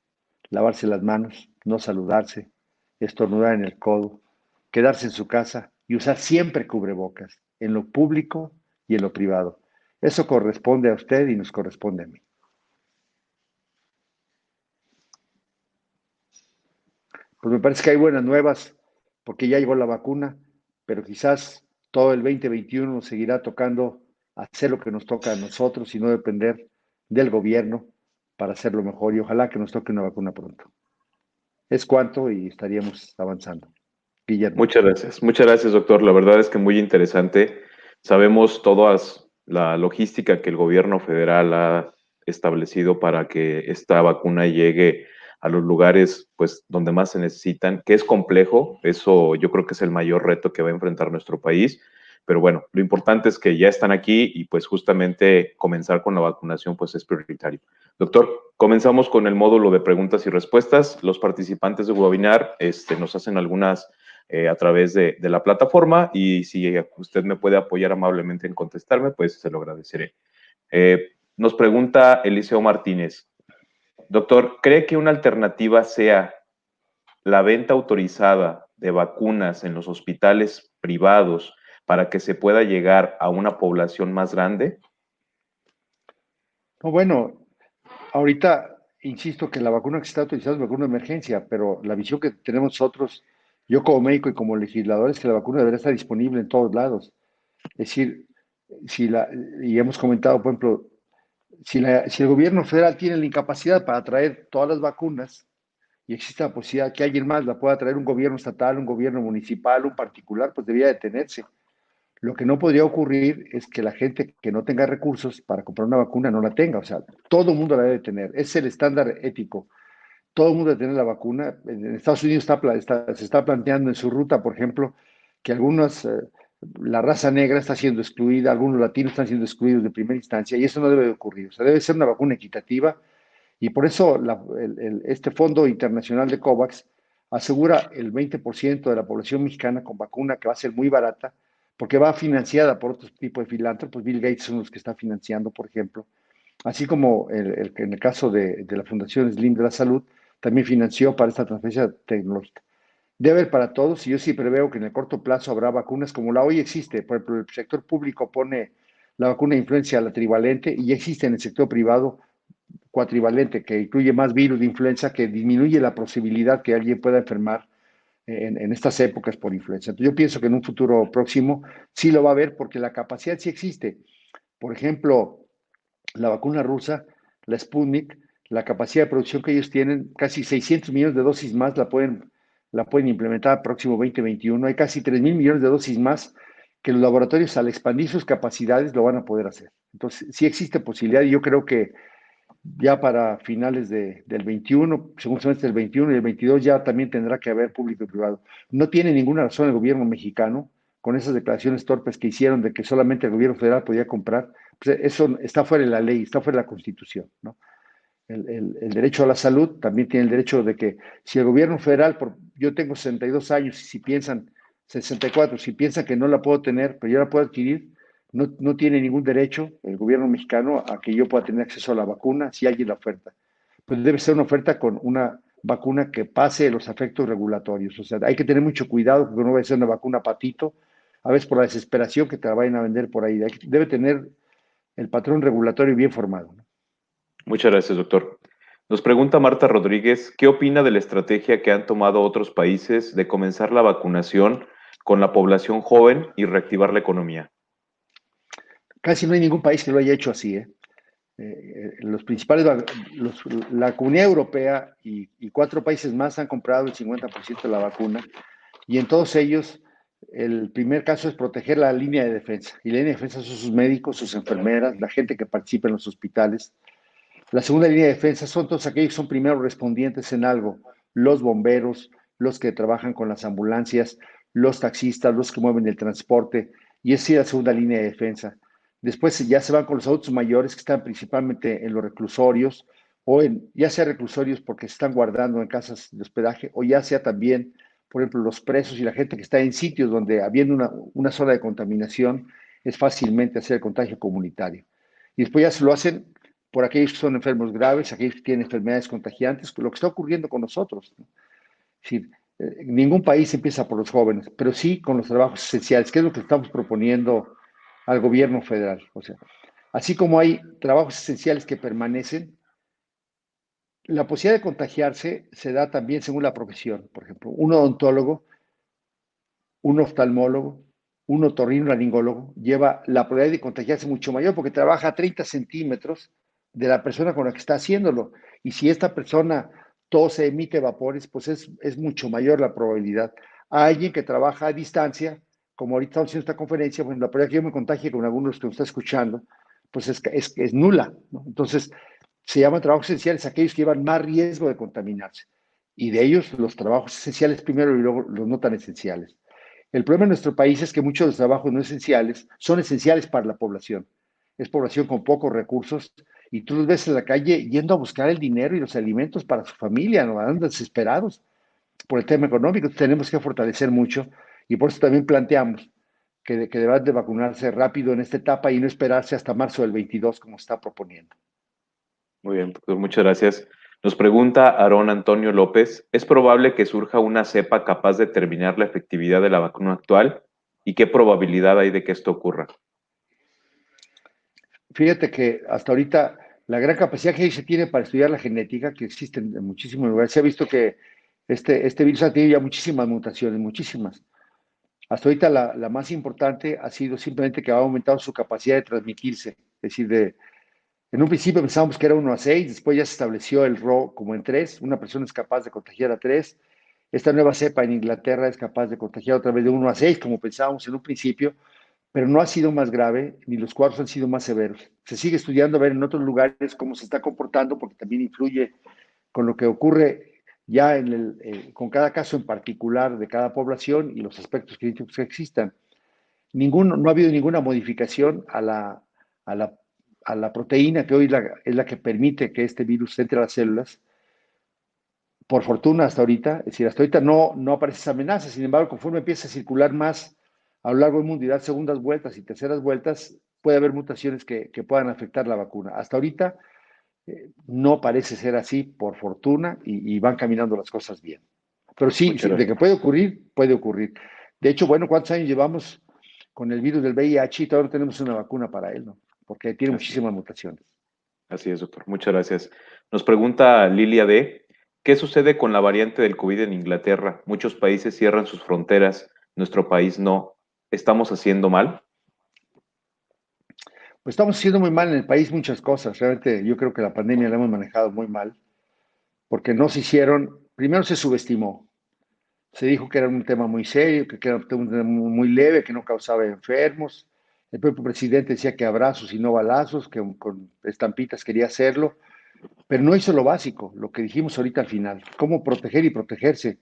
lavarse las manos, no saludarse, estornudar en el codo, quedarse en su casa y usar siempre cubrebocas, en lo público y en lo privado. Eso corresponde a usted y nos corresponde a mí. Pues me parece que hay buenas nuevas, porque ya llegó la vacuna, pero quizás todo el 2021 nos seguirá tocando hacer lo que nos toca a nosotros y no depender del gobierno para hacerlo mejor. Y ojalá que nos toque una vacuna pronto. Es cuanto y estaríamos avanzando. Guillermo. Muchas gracias, doctor. La verdad es que muy interesante. Sabemos toda la logística que el gobierno federal ha establecido para que esta vacuna llegue a los lugares pues, donde más se necesitan, que es complejo. Eso yo creo que es el mayor reto que va a enfrentar nuestro país. Pero bueno, lo importante es que ya están aquí y pues justamente comenzar con la vacunación pues es prioritario. Doctor, comenzamos con el módulo de preguntas y respuestas. Los participantes del webinar nos hacen algunas a través de la plataforma y si usted me puede apoyar amablemente en contestarme, pues se lo agradeceré. Nos pregunta Eliseo Martínez. Doctor, ¿cree que una alternativa sea la venta autorizada de vacunas en los hospitales privados para que se pueda llegar a una población más grande? No, bueno, ahorita insisto que la vacuna que se está utilizando es vacuna de emergencia, pero la visión que tenemos nosotros, yo como médico y como legislador, es que la vacuna debería estar disponible en todos lados. Es decir, si la, y hemos comentado, por ejemplo, si el gobierno federal tiene la incapacidad para traer todas las vacunas y existe la posibilidad que alguien más la pueda traer, un gobierno estatal, un gobierno municipal, un particular, pues debía detenerse. Lo que no podría ocurrir es que la gente que no tenga recursos para comprar una vacuna no la tenga. O sea, todo el mundo la debe tener. Es el estándar ético. Todo el mundo debe tener la vacuna. En Estados Unidos se está planteando en su ruta, por ejemplo, que la raza negra está siendo excluida, algunos latinos están siendo excluidos de primera instancia, y eso no debe de ocurrir. O sea, debe ser una vacuna equitativa, y por eso este Fondo Internacional de COVAX asegura el 20% de la población mexicana con vacuna, que va a ser muy barata, porque va financiada por otro tipo de filántropos. Bill Gates es uno de los que está financiando, por ejemplo, así como en el caso de la Fundación Slim de la Salud, también financió para esta transferencia tecnológica. Debe haber para todos, y yo sí preveo que en el corto plazo habrá vacunas como la hoy existe. Por ejemplo, el sector público pone la vacuna de influenza, la trivalente, y ya existe en el sector privado cuatrivalente, que incluye más virus de influenza, que disminuye la posibilidad que alguien pueda enfermar en estas épocas por influenza. Entonces, yo pienso que en un futuro próximo sí lo va a haber, porque la capacidad sí existe. Por ejemplo, la vacuna rusa, la Sputnik, la capacidad de producción que ellos tienen, casi 600 millones de dosis más la pueden implementar al próximo 2021. Hay casi 3 mil millones de dosis más que los laboratorios, al expandir sus capacidades, lo van a poder hacer. Entonces, sí existe posibilidad, y yo creo que ya para finales del 21, segundo semestre del 21 y el 22, ya también tendrá que haber público y privado. No tiene ninguna razón el gobierno mexicano, con esas declaraciones torpes que hicieron de que solamente el gobierno federal podía comprar. Pues eso está fuera de la ley, está fuera de la Constitución, ¿no? El derecho a la salud también tiene el derecho de que si el gobierno federal, yo tengo 62 años, y si piensan, 64, si piensan que no la puedo tener, pero yo la puedo adquirir, no tiene ningún derecho el gobierno mexicano a que yo pueda tener acceso a la vacuna si alguien la oferta. Pues debe ser una oferta con una vacuna que pase los efectos regulatorios. O sea, hay que tener mucho cuidado porque no va a ser una vacuna patito, a veces por la desesperación que te la vayan a vender por ahí. Debe tener el patrón regulatorio bien formado, ¿no? Muchas gracias, doctor. Nos pregunta Marta Rodríguez, ¿qué opina de la estrategia que han tomado otros países de comenzar la vacunación con la población joven y reactivar la economía? Casi no hay ningún país que lo haya hecho así, ¿eh? Los principales, la Comunidad Europea y 4 países más han comprado el 50% de la vacuna, y en todos ellos el primer caso es proteger la línea de defensa, y la línea de defensa son sus médicos, sus enfermeras, la gente que participa en los hospitales. La segunda línea de defensa son todos aquellos que son primeros respondientes en algo: los bomberos, los que trabajan con las ambulancias, los taxistas, los que mueven el transporte, y esa es la segunda línea de defensa. Después ya se van con los adultos mayores, que están principalmente en los reclusorios, ya sea reclusorios porque se están guardando en casas de hospedaje, o ya sea también, por ejemplo, los presos y la gente que está en sitios donde, habiendo una zona de contaminación, es fácilmente hacer el contagio comunitario. Y después ya se lo hacen por aquellos que son enfermos graves, aquellos que tienen enfermedades contagiantes, lo que está ocurriendo con nosotros, ¿no? Es decir, ningún país empieza por los jóvenes, pero sí con los trabajos esenciales, que es lo que estamos proponiendo al gobierno federal. O sea, así como hay trabajos esenciales que permanecen, la posibilidad de contagiarse se da también según la profesión. Por ejemplo, un odontólogo, un oftalmólogo, un otorrinolaringólogo lleva la probabilidad de contagiarse mucho mayor, porque trabaja a 30 centímetros de la persona con la que está haciéndolo. Y si esta persona tose, emite vapores, pues es mucho mayor la probabilidad. A alguien que trabaja a distancia, como ahorita estamos haciendo esta conferencia, pues la probabilidad que yo me contagie con algunos que nos está escuchando, pues es nula, ¿no? Entonces, se llaman trabajos esenciales aquellos que llevan más riesgo de contaminarse. Y de ellos, los trabajos esenciales primero y luego los no tan esenciales. El problema en nuestro país es que muchos de los trabajos no esenciales son esenciales para la población. Es población con pocos recursos, y tú los ves en la calle yendo a buscar el dinero y los alimentos para su familia, ¿no? Andan desesperados por el tema económico. Entonces, tenemos que fortalecer mucho, y por eso también planteamos que deban de vacunarse rápido en esta etapa y no esperarse hasta marzo del 22 como está proponiendo. Muy bien, pues muchas gracias. Nos pregunta Aarón Antonio López, ¿es probable que surja una cepa capaz de determinar la efectividad de la vacuna actual? ¿Y qué probabilidad hay de que esto ocurra? Fíjate que hasta ahorita la gran capacidad que se tiene para estudiar la genética, que existe en muchísimos lugares, se ha visto que este virus ha tenido ya muchísimas mutaciones, muchísimas. Hasta ahorita la más importante ha sido simplemente que ha aumentado su capacidad de transmitirse. Es decir, en un principio pensábamos que era 1 a 6, después ya se estableció el RO como en 3. Una persona es capaz de contagiar a 3. Esta nueva cepa en Inglaterra es capaz de contagiar otra vez de 1 a 6, como pensábamos en un principio, pero no ha sido más grave, ni los cuadros han sido más severos. Se sigue estudiando a ver en otros lugares cómo se está comportando, porque también influye con lo que ocurre ya con cada caso en particular de cada población y los aspectos críticos que existan. No ha habido ninguna modificación a la, a la proteína que hoy es la que permite que este virus entre a las células. Por fortuna, hasta ahorita, es decir, hasta ahorita no aparece esa amenaza. Sin embargo, conforme empieza a circular más a lo largo del mundo y dar segundas vueltas y terceras vueltas, puede haber mutaciones que puedan afectar la vacuna. Hasta ahorita no parece ser así, por fortuna, y van caminando las cosas bien. Pero sí, Muchas de que gracias. puede ocurrir, puede ocurrir. De hecho, bueno, ¿cuántos años llevamos con el virus del VIH y todavía no tenemos una vacuna para él, ¿no? Porque tiene Así, muchísimas mutaciones. así es, doctor. Muchas gracias. Nos pregunta Lilia D. ¿Qué sucede con la variante del COVID en Inglaterra? Muchos países cierran sus fronteras, nuestro país no. ¿Estamos haciendo mal? Pues estamos haciendo muy mal en el país muchas cosas. Realmente yo creo que la pandemia la hemos manejado muy mal, porque no se hicieron, primero se subestimó. Se dijo que era un tema muy serio, que era un tema muy leve, que no causaba enfermos. El propio presidente decía que abrazos y no balazos, que con estampitas quería hacerlo, pero no hizo lo básico, lo que dijimos ahorita al final, cómo proteger y protegerse.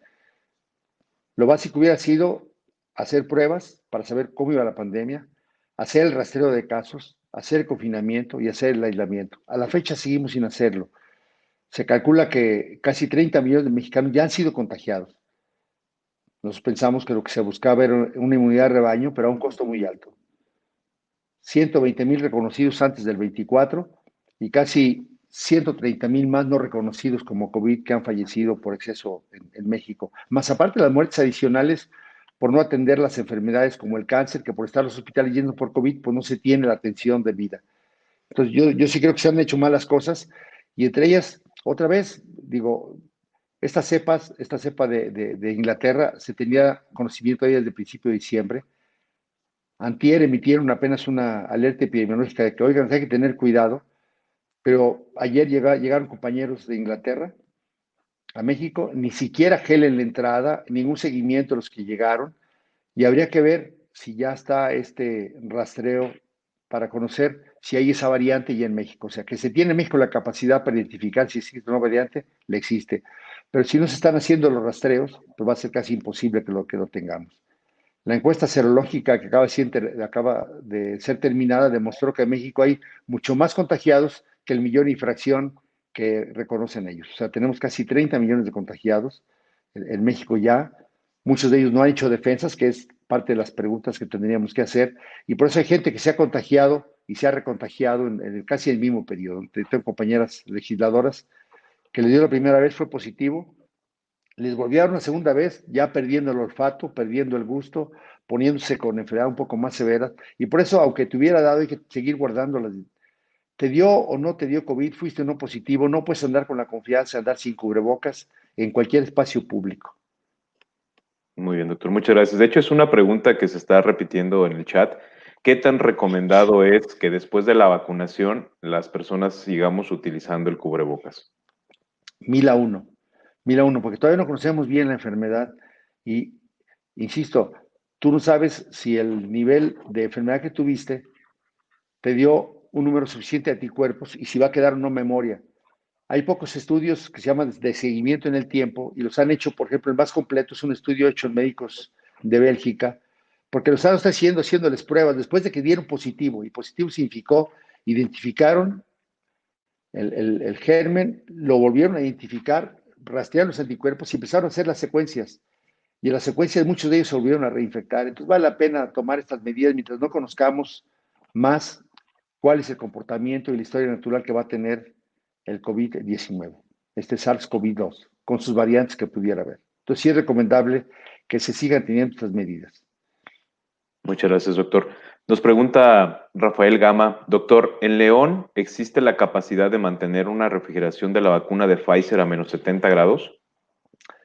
Lo básico hubiera sido hacer pruebas para saber cómo iba la pandemia, hacer el rastreo de casos, hacer el confinamiento y hacer el aislamiento. A la fecha seguimos sin hacerlo. Se calcula que casi 30 millones de mexicanos ya han sido contagiados. Nosotros pensamos que lo que se buscaba era una inmunidad de rebaño, pero a un costo muy alto. 120,000 reconocidos antes del 24 y casi 130,000 más no reconocidos como COVID que han fallecido por exceso en México. Más aparte las muertes adicionales por no atender las enfermedades como el cáncer, que por estar los hospitales llenos por COVID, pues no se tiene la atención debida. Entonces yo sí creo que se han hecho malas cosas y entre ellas, otra vez, digo, esta cepa de Inglaterra se tenía conocimiento ahí desde el principio de diciembre. Antier emitieron apenas una alerta epidemiológica de que, oigan, hay que tener cuidado, pero ayer llegaron compañeros de Inglaterra a México, ni siquiera gel en la entrada, ningún seguimiento a los que llegaron, y habría que ver si ya está este rastreo para conocer si hay esa variante ya en México. O sea, que se tiene en México la capacidad para identificar si existe una variante, le existe. Pero si no se están haciendo los rastreos, pues va a ser casi imposible que lo tengamos. La encuesta serológica que acaba de ser terminada demostró que en México hay mucho más contagiados que el millón y fracción que reconocen ellos. O sea, tenemos casi 30 millones de contagiados en México ya. Muchos de ellos no han hecho defensas, que es parte de las preguntas que tendríamos que hacer. Y por eso hay gente que se ha contagiado y se ha recontagiado en casi el mismo periodo. Tengo compañeras legisladoras que le dio la primera vez, fue positivo, les volvió a dar una segunda vez, ya perdiendo el olfato, perdiendo el gusto, poniéndose con enfermedad un poco más severa. Y por eso, aunque te hubiera dado, hay que seguir guardándolas. Te dio o no te dio COVID, fuiste o no positivo, no puedes andar con la confianza, andar sin cubrebocas en cualquier espacio público. Muy bien, doctor. Muchas gracias. De hecho, es una pregunta que se está repitiendo en el chat. ¿Qué tan recomendado es que después de la vacunación las personas sigamos utilizando el cubrebocas? 1000 a 1, 1000 a 1, porque todavía no conocemos bien la enfermedad y, insisto, tú no sabes si el nivel de enfermedad que tuviste te dio un número suficiente de anticuerpos y si va a quedar una memoria. Hay pocos estudios que se llaman de seguimiento en el tiempo y los han hecho, por ejemplo, el más completo es un estudio hecho en médicos de Bélgica, porque los están haciéndoles pruebas después de que dieron positivo y positivo significó, identificaron el germen, lo volvieron a identificar, rastrearon los anticuerpos y empezaron a hacer las secuencias. Y en las secuencias muchos de ellos se volvieron a reinfectar. Entonces vale la pena tomar estas medidas mientras no conozcamos más cuál es el comportamiento y la historia natural que va a tener el COVID-19, este SARS-CoV-2, con sus variantes que pudiera haber. Entonces sí es recomendable que se sigan teniendo estas medidas. Muchas gracias, doctor. Nos pregunta Rafael Gama, doctor, ¿en León existe la capacidad de mantener una refrigeración de la vacuna de Pfizer a menos 70 grados?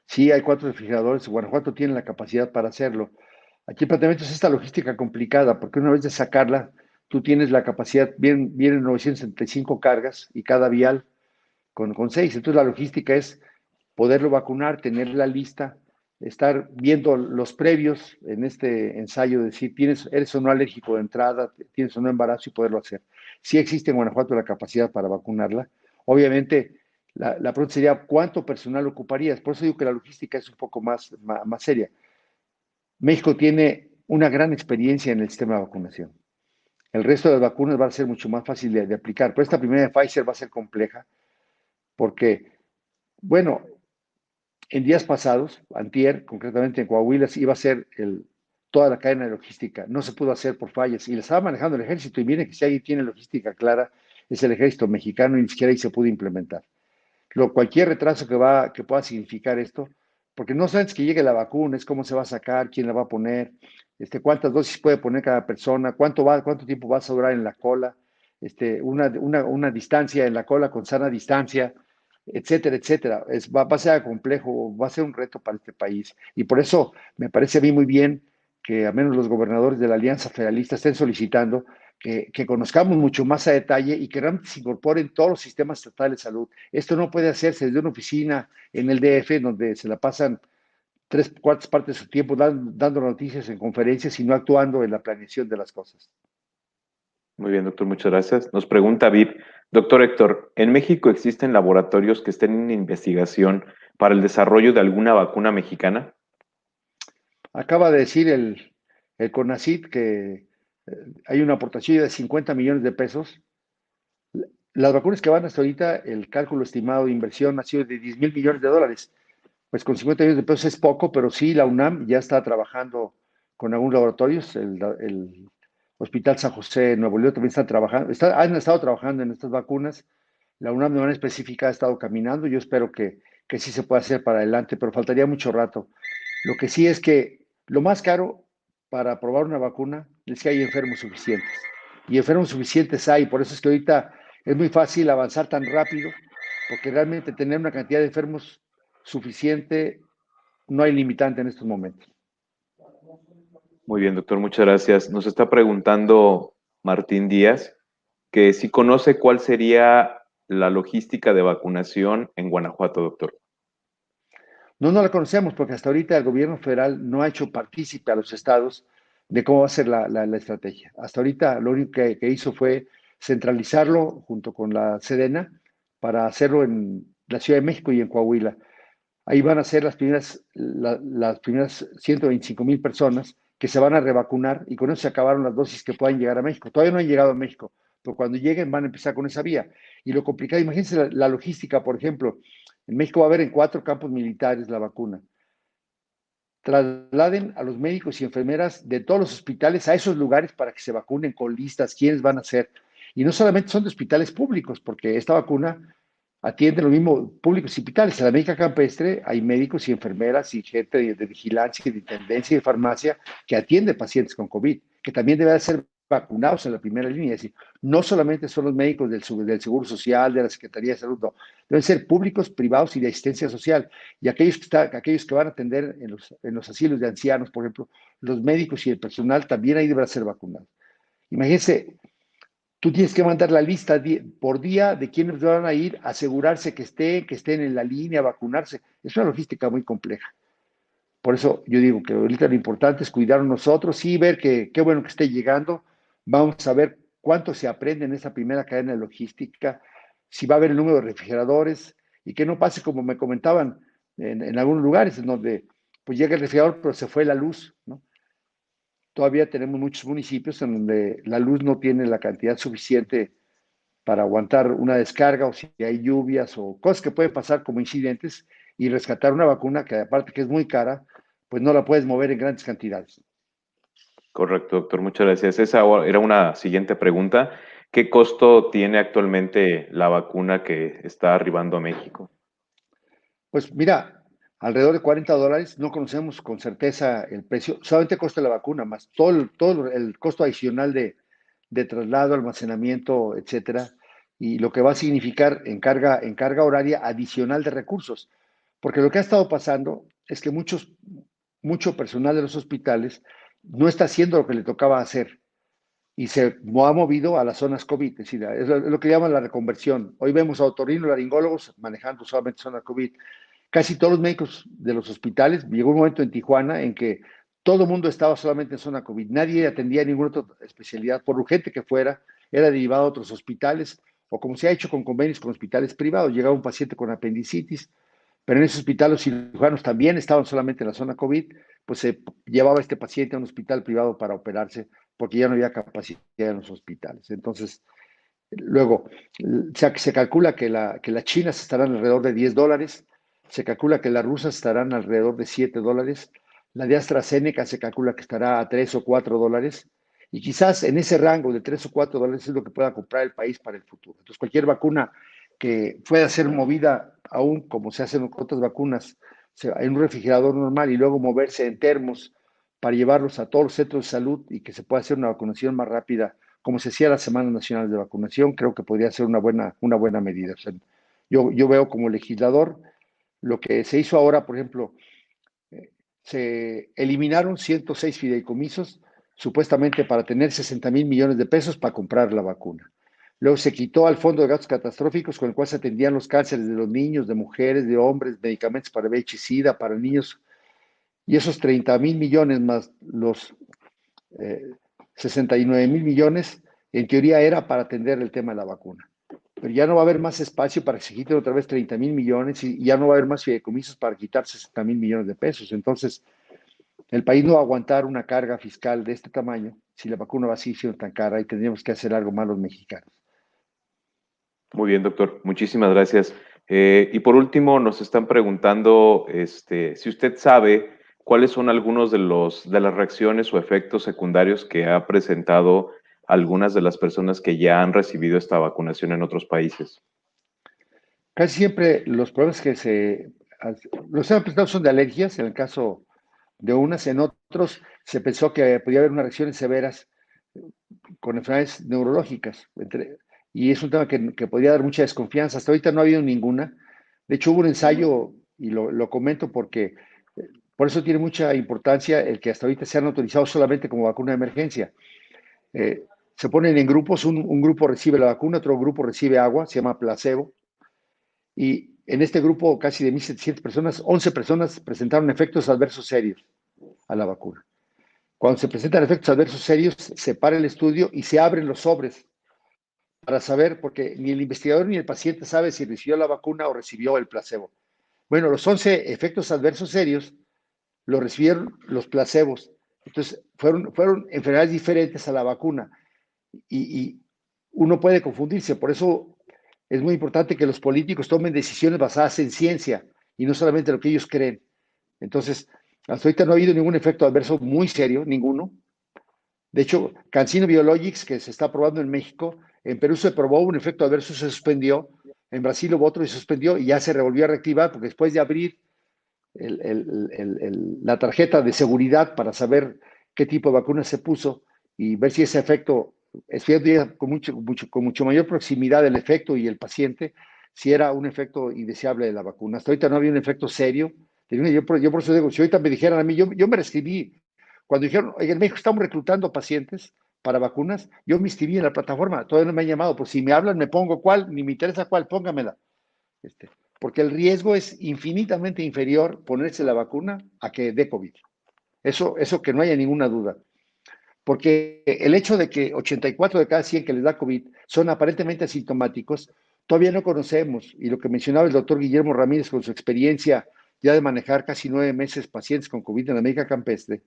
Sí, hay 4 refrigeradores. Guanajuato tiene la capacidad para hacerlo. Aquí el planteamiento es esta logística complicada, porque una vez de sacarla, tú tienes la capacidad, vienen 975 cargas y cada vial con 6. Entonces la logística es poderlo vacunar, tener la lista, estar viendo los previos en este ensayo, decir, eres o no alérgico de entrada, tienes o no embarazo y poderlo hacer. Sí existe en Guanajuato la capacidad para vacunarla. Obviamente, la pregunta sería, ¿cuánto personal ocuparías? Por eso digo que la logística es un poco más seria. México tiene una gran experiencia en el sistema de vacunación. El resto de las vacunas va a ser mucho más fácil de aplicar, pero esta primera de Pfizer va a ser compleja porque, bueno, en días pasados, antier, concretamente en Coahuila, iba a ser toda la cadena de logística. No se pudo hacer por fallas y la estaba manejando el ejército y miren que si alguien tiene logística clara es el ejército mexicano y ni siquiera ahí se pudo implementar. Cualquier retraso que pueda significar esto, porque no sabes que llegue la vacuna, es cómo se va a sacar, quién la va a poner, cuántas dosis puede poner cada persona, cuánto tiempo vas a durar en la cola, una distancia en la cola con sana distancia, etcétera, etcétera. Va a ser complejo, va a ser un reto para este país. Y por eso me parece a mí muy bien que al menos los gobernadores de la Alianza Federalista estén solicitando que conozcamos mucho más a detalle y que realmente se incorporen todos los sistemas estatales de salud. Esto no puede hacerse desde una oficina en el DF, donde se la pasan 3/4 de su tiempo dando noticias en conferencias y no actuando en la planeación de las cosas. Muy bien, doctor, muchas gracias. Nos pregunta Viv, doctor Héctor, ¿en México existen laboratorios que estén en investigación para el desarrollo de alguna vacuna mexicana? Acaba de decir el CONACYT que hay una aportación de 50 millones de pesos. Las vacunas que van hasta ahorita, el cálculo estimado de inversión ha sido de 10 mil millones de dólares. Pues con 50 millones de pesos es poco, pero sí la UNAM ya está trabajando con algunos laboratorios. El Hospital San José de Nuevo León también está trabajando, han estado trabajando en estas vacunas. La UNAM de manera específica ha estado caminando. Yo espero que sí se pueda hacer para adelante, pero faltaría mucho rato. Lo que sí es que lo más caro para probar una vacuna es que hay enfermos suficientes. Y enfermos suficientes hay, por eso es que ahorita es muy fácil avanzar tan rápido, porque realmente tener una cantidad de enfermos suficiente no hay limitante en estos momentos. Muy bien, doctor, muchas gracias. Nos está preguntando Martín Díaz que si conoce cuál sería la logística de vacunación en Guanajuato, doctor. No la conocemos porque hasta ahorita el gobierno federal no ha hecho partícipe a los estados de cómo va a ser la estrategia. Hasta ahorita lo único que hizo fue centralizarlo junto con la Sedena para hacerlo en la Ciudad de México y en Coahuila. Ahí van a ser las primeras 125,000 personas que se van a revacunar y con eso se acabaron las dosis que puedan llegar a México. Todavía no han llegado a México, pero cuando lleguen van a empezar con esa vía. Y lo complicado, imagínense la logística, por ejemplo, en México va a haber en 4 campos militares la vacuna. Trasladen a los médicos y enfermeras de todos los hospitales a esos lugares para que se vacunen con listas, quiénes van a ser. Y no solamente son de hospitales públicos, porque esta vacuna atiende lo mismo públicos y hospitales. En la médica campestre hay médicos y enfermeras y gente de vigilancia, de intendencia y de farmacia que atiende pacientes con COVID, que también deben ser vacunados en la primera línea. Es decir, no solamente son los médicos del Seguro Social, de la Secretaría de Salud, no. Deben ser públicos, privados y de asistencia social. Y aquellos que van a atender en los asilos de ancianos, por ejemplo, los médicos y el personal también ahí deberán ser vacunados. Imagínense, tú tienes que mandar la lista por día de quienes van a ir, asegurarse que estén en la línea, vacunarse. Es una logística muy compleja. Por eso yo digo que ahorita lo importante es cuidar nosotros y ver que qué bueno que esté llegando. Vamos a ver cuánto se aprende en esta primera cadena de logística, si va a haber el número de refrigeradores y que no pase como me comentaban en algunos lugares, en donde pues llega el refrigerador pero se fue la luz, ¿no? Todavía tenemos muchos municipios en donde la luz no tiene la cantidad suficiente para aguantar una descarga o si hay lluvias o cosas que pueden pasar como incidentes y rescatar una vacuna que aparte que es muy cara, pues no la puedes mover en grandes cantidades. Correcto, doctor, muchas gracias. Esa era una siguiente pregunta. ¿Qué costo tiene actualmente la vacuna que está arribando a México? Pues mira, alrededor de $40, no conocemos con certeza el precio, solamente costa la vacuna, más todo el costo adicional de traslado, almacenamiento, etcétera, y lo que va a significar en carga horaria adicional de recursos. Porque lo que ha estado pasando es que mucho personal de los hospitales no está haciendo lo que le tocaba hacer y se ha movido a las zonas COVID, es decir, es lo que llaman la reconversión. Hoy vemos a otorrinolaringólogos manejando solamente zona COVID. Casi todos los médicos de los hospitales, llegó un momento en Tijuana en que todo el mundo estaba solamente en zona COVID, nadie atendía ninguna otra especialidad, por urgente que fuera, era derivado a otros hospitales, o como se ha hecho con convenios con hospitales privados, llegaba un paciente con apendicitis, pero en ese hospital los cirujanos también estaban solamente en la zona COVID, pues se llevaba a este paciente a un hospital privado para operarse, porque ya no había capacidad en los hospitales. Entonces, luego, se calcula que las chinas estarán alrededor de $10, se calcula que las rusas estarán alrededor de $7, la de AstraZeneca se calcula que estará a $3 o $4, y quizás en ese rango de $3 o $4 es lo que pueda comprar el país para el futuro. Entonces, cualquier vacuna que pueda ser movida, aún como se hacen con otras vacunas, en un refrigerador normal y luego moverse en termos para llevarlos a todos los centros de salud y que se pueda hacer una vacunación más rápida, como se hacía la Semana Nacional de Vacunación, creo que podría ser una buena medida. O sea, yo veo como legislador lo que se hizo ahora, por ejemplo, se eliminaron 106 fideicomisos, supuestamente para tener 60,000 millones de pesos para comprar la vacuna. Luego se quitó al Fondo de Gastos Catastróficos, con el cual se atendían los cánceres de los niños, de mujeres, de hombres, medicamentos para VIH y SIDA, para niños, y esos 30,000 millones más los 69,000 millones, en teoría era para atender el tema de la vacuna. Pero ya no va a haber más espacio para que se quiten otra vez 30,000 millones y ya no va a haber más fideicomisos para quitar 60,000 millones de pesos. Entonces, el país no va a aguantar una carga fiscal de este tamaño si la vacuna va a seguir siendo tan cara y tendríamos que hacer algo más los mexicanos. Muy bien, doctor. Muchísimas gracias. Y por último, nos están preguntando si usted sabe cuáles son algunos de las reacciones o efectos secundarios que ha presentado algunas de las personas que ya han recibido esta vacunación en otros países. Casi siempre los problemas los han presentado son de alergias, en el caso de unas, en otros se pensó que podía haber unas reacciones severas con enfermedades neurológicas. Y es un tema que podría dar mucha desconfianza. Hasta ahorita no ha habido ninguna. De hecho, hubo un ensayo, y lo comento porque por eso tiene mucha importancia el que hasta ahorita se han autorizado solamente como vacuna de emergencia. Se ponen en grupos, un grupo recibe la vacuna, otro grupo recibe agua, se llama placebo, y en este grupo casi de 1,700 personas, 11 personas presentaron efectos adversos serios a la vacuna. Cuando se presentan efectos adversos serios, se para el estudio y se abren los sobres para saber, porque ni el investigador ni el paciente sabe si recibió la vacuna o recibió el placebo. Bueno, los 11 efectos adversos serios los recibieron los placebos. Entonces, fueron enfermedades diferentes a la vacuna y uno puede confundirse. Por eso es muy importante que los políticos tomen decisiones basadas en ciencia y no solamente lo que ellos creen. Entonces, hasta ahorita no ha habido ningún efecto adverso muy serio, ninguno. De hecho, Cancino Biologics, que se está probando en México, en Perú se probó un efecto adverso, se suspendió, en Brasil hubo otro y se suspendió y ya se revolvió a reactivar porque después de abrir la tarjeta de seguridad para saber qué tipo de vacuna se puso y ver si ese efecto es con mucho mayor proximidad del efecto y el paciente, si era un efecto indeseable de la vacuna. Hasta ahorita no había un efecto serio. Yo por eso digo, si ahorita me dijeran a mí, yo me rescribí. Cuando dijeron, en México estamos reclutando pacientes para vacunas, yo me inscribí en la plataforma, todavía no me han llamado, pues si me hablan me pongo cuál, ni me interesa cuál, póngamela. Porque el riesgo es infinitamente inferior ponerse la vacuna a que dé COVID. Eso que no haya ninguna duda. Porque el hecho de que 84 de cada 100 que les da COVID son aparentemente asintomáticos, todavía no conocemos. Y lo que mencionaba el doctor Guillermo Ramírez con su experiencia ya de manejar casi 9 meses pacientes con COVID en la América Campestre,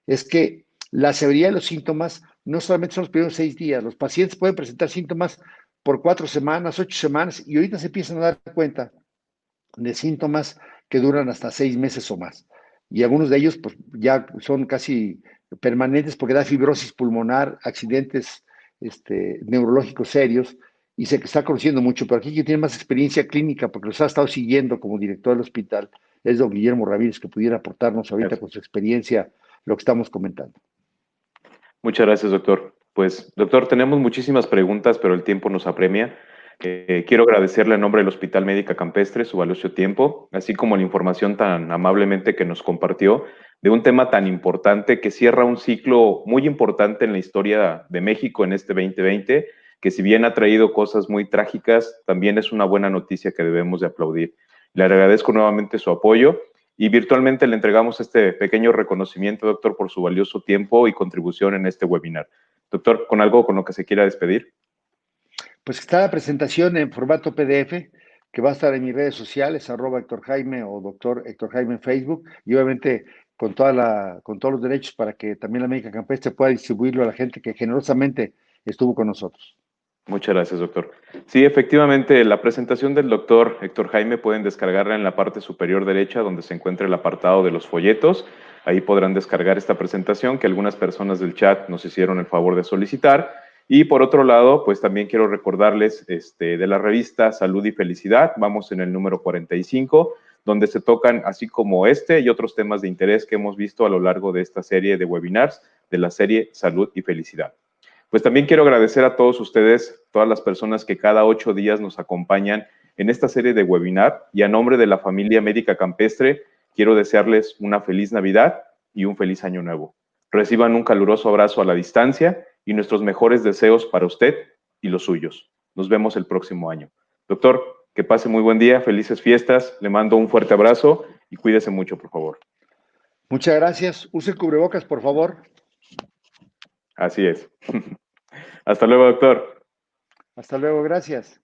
es que la severidad de los síntomas no solamente son los primeros 6 días, los pacientes pueden presentar síntomas por 4 semanas, 8 semanas, y ahorita se empiezan a dar cuenta de síntomas que duran hasta 6 meses o más. Y algunos de ellos pues, ya son casi permanentes porque da fibrosis pulmonar, accidentes neurológicos serios, y se está conociendo mucho, pero aquí quien tiene más experiencia clínica, porque los ha estado siguiendo como director del hospital, es don Guillermo Ramírez, que pudiera aportarnos ahorita con su experiencia lo que estamos comentando. Muchas gracias, doctor. Pues, doctor, tenemos muchísimas preguntas, pero el tiempo nos apremia. Quiero agradecerle en nombre del Hospital Médica Campestre su valioso tiempo, así como la información tan amablemente que nos compartió de un tema tan importante que cierra un ciclo muy importante en la historia de México en este 2020, que si bien ha traído cosas muy trágicas, también es una buena noticia que debemos de aplaudir. Le agradezco nuevamente su apoyo y virtualmente le entregamos este pequeño reconocimiento, doctor, por su valioso tiempo y contribución en este webinar. Doctor, ¿con algo con lo que se quiera despedir? Pues está la presentación en formato PDF, que va a estar en mis redes sociales, @Héctor Jaime o doctor Héctor Jaime en Facebook, y obviamente con todos los derechos para que también la Médica Campestre pueda distribuirlo a la gente que generosamente estuvo con nosotros. Muchas gracias, doctor. Sí, efectivamente, la presentación del doctor Héctor Jaime pueden descargarla en la parte superior derecha donde se encuentra el apartado de los folletos. Ahí podrán descargar esta presentación que algunas personas del chat nos hicieron el favor de solicitar. Y por otro lado, pues también quiero recordarles de la revista Salud y Felicidad. Vamos en el número 45, donde se tocan, así como este y otros temas de interés que hemos visto a lo largo de esta serie de webinars de la serie Salud y Felicidad. Pues también quiero agradecer a todos ustedes, todas las personas que cada 8 días nos acompañan en esta serie de webinar, y a nombre de la familia Médica Campestre, quiero desearles una feliz Navidad y un feliz Año Nuevo. Reciban un caluroso abrazo a la distancia y nuestros mejores deseos para usted y los suyos. Nos vemos el próximo año. Doctor, que pase muy buen día, felices fiestas, le mando un fuerte abrazo y cuídese mucho, por favor. Muchas gracias. Use cubrebocas, por favor. Así es. Hasta luego, doctor. Hasta luego, gracias.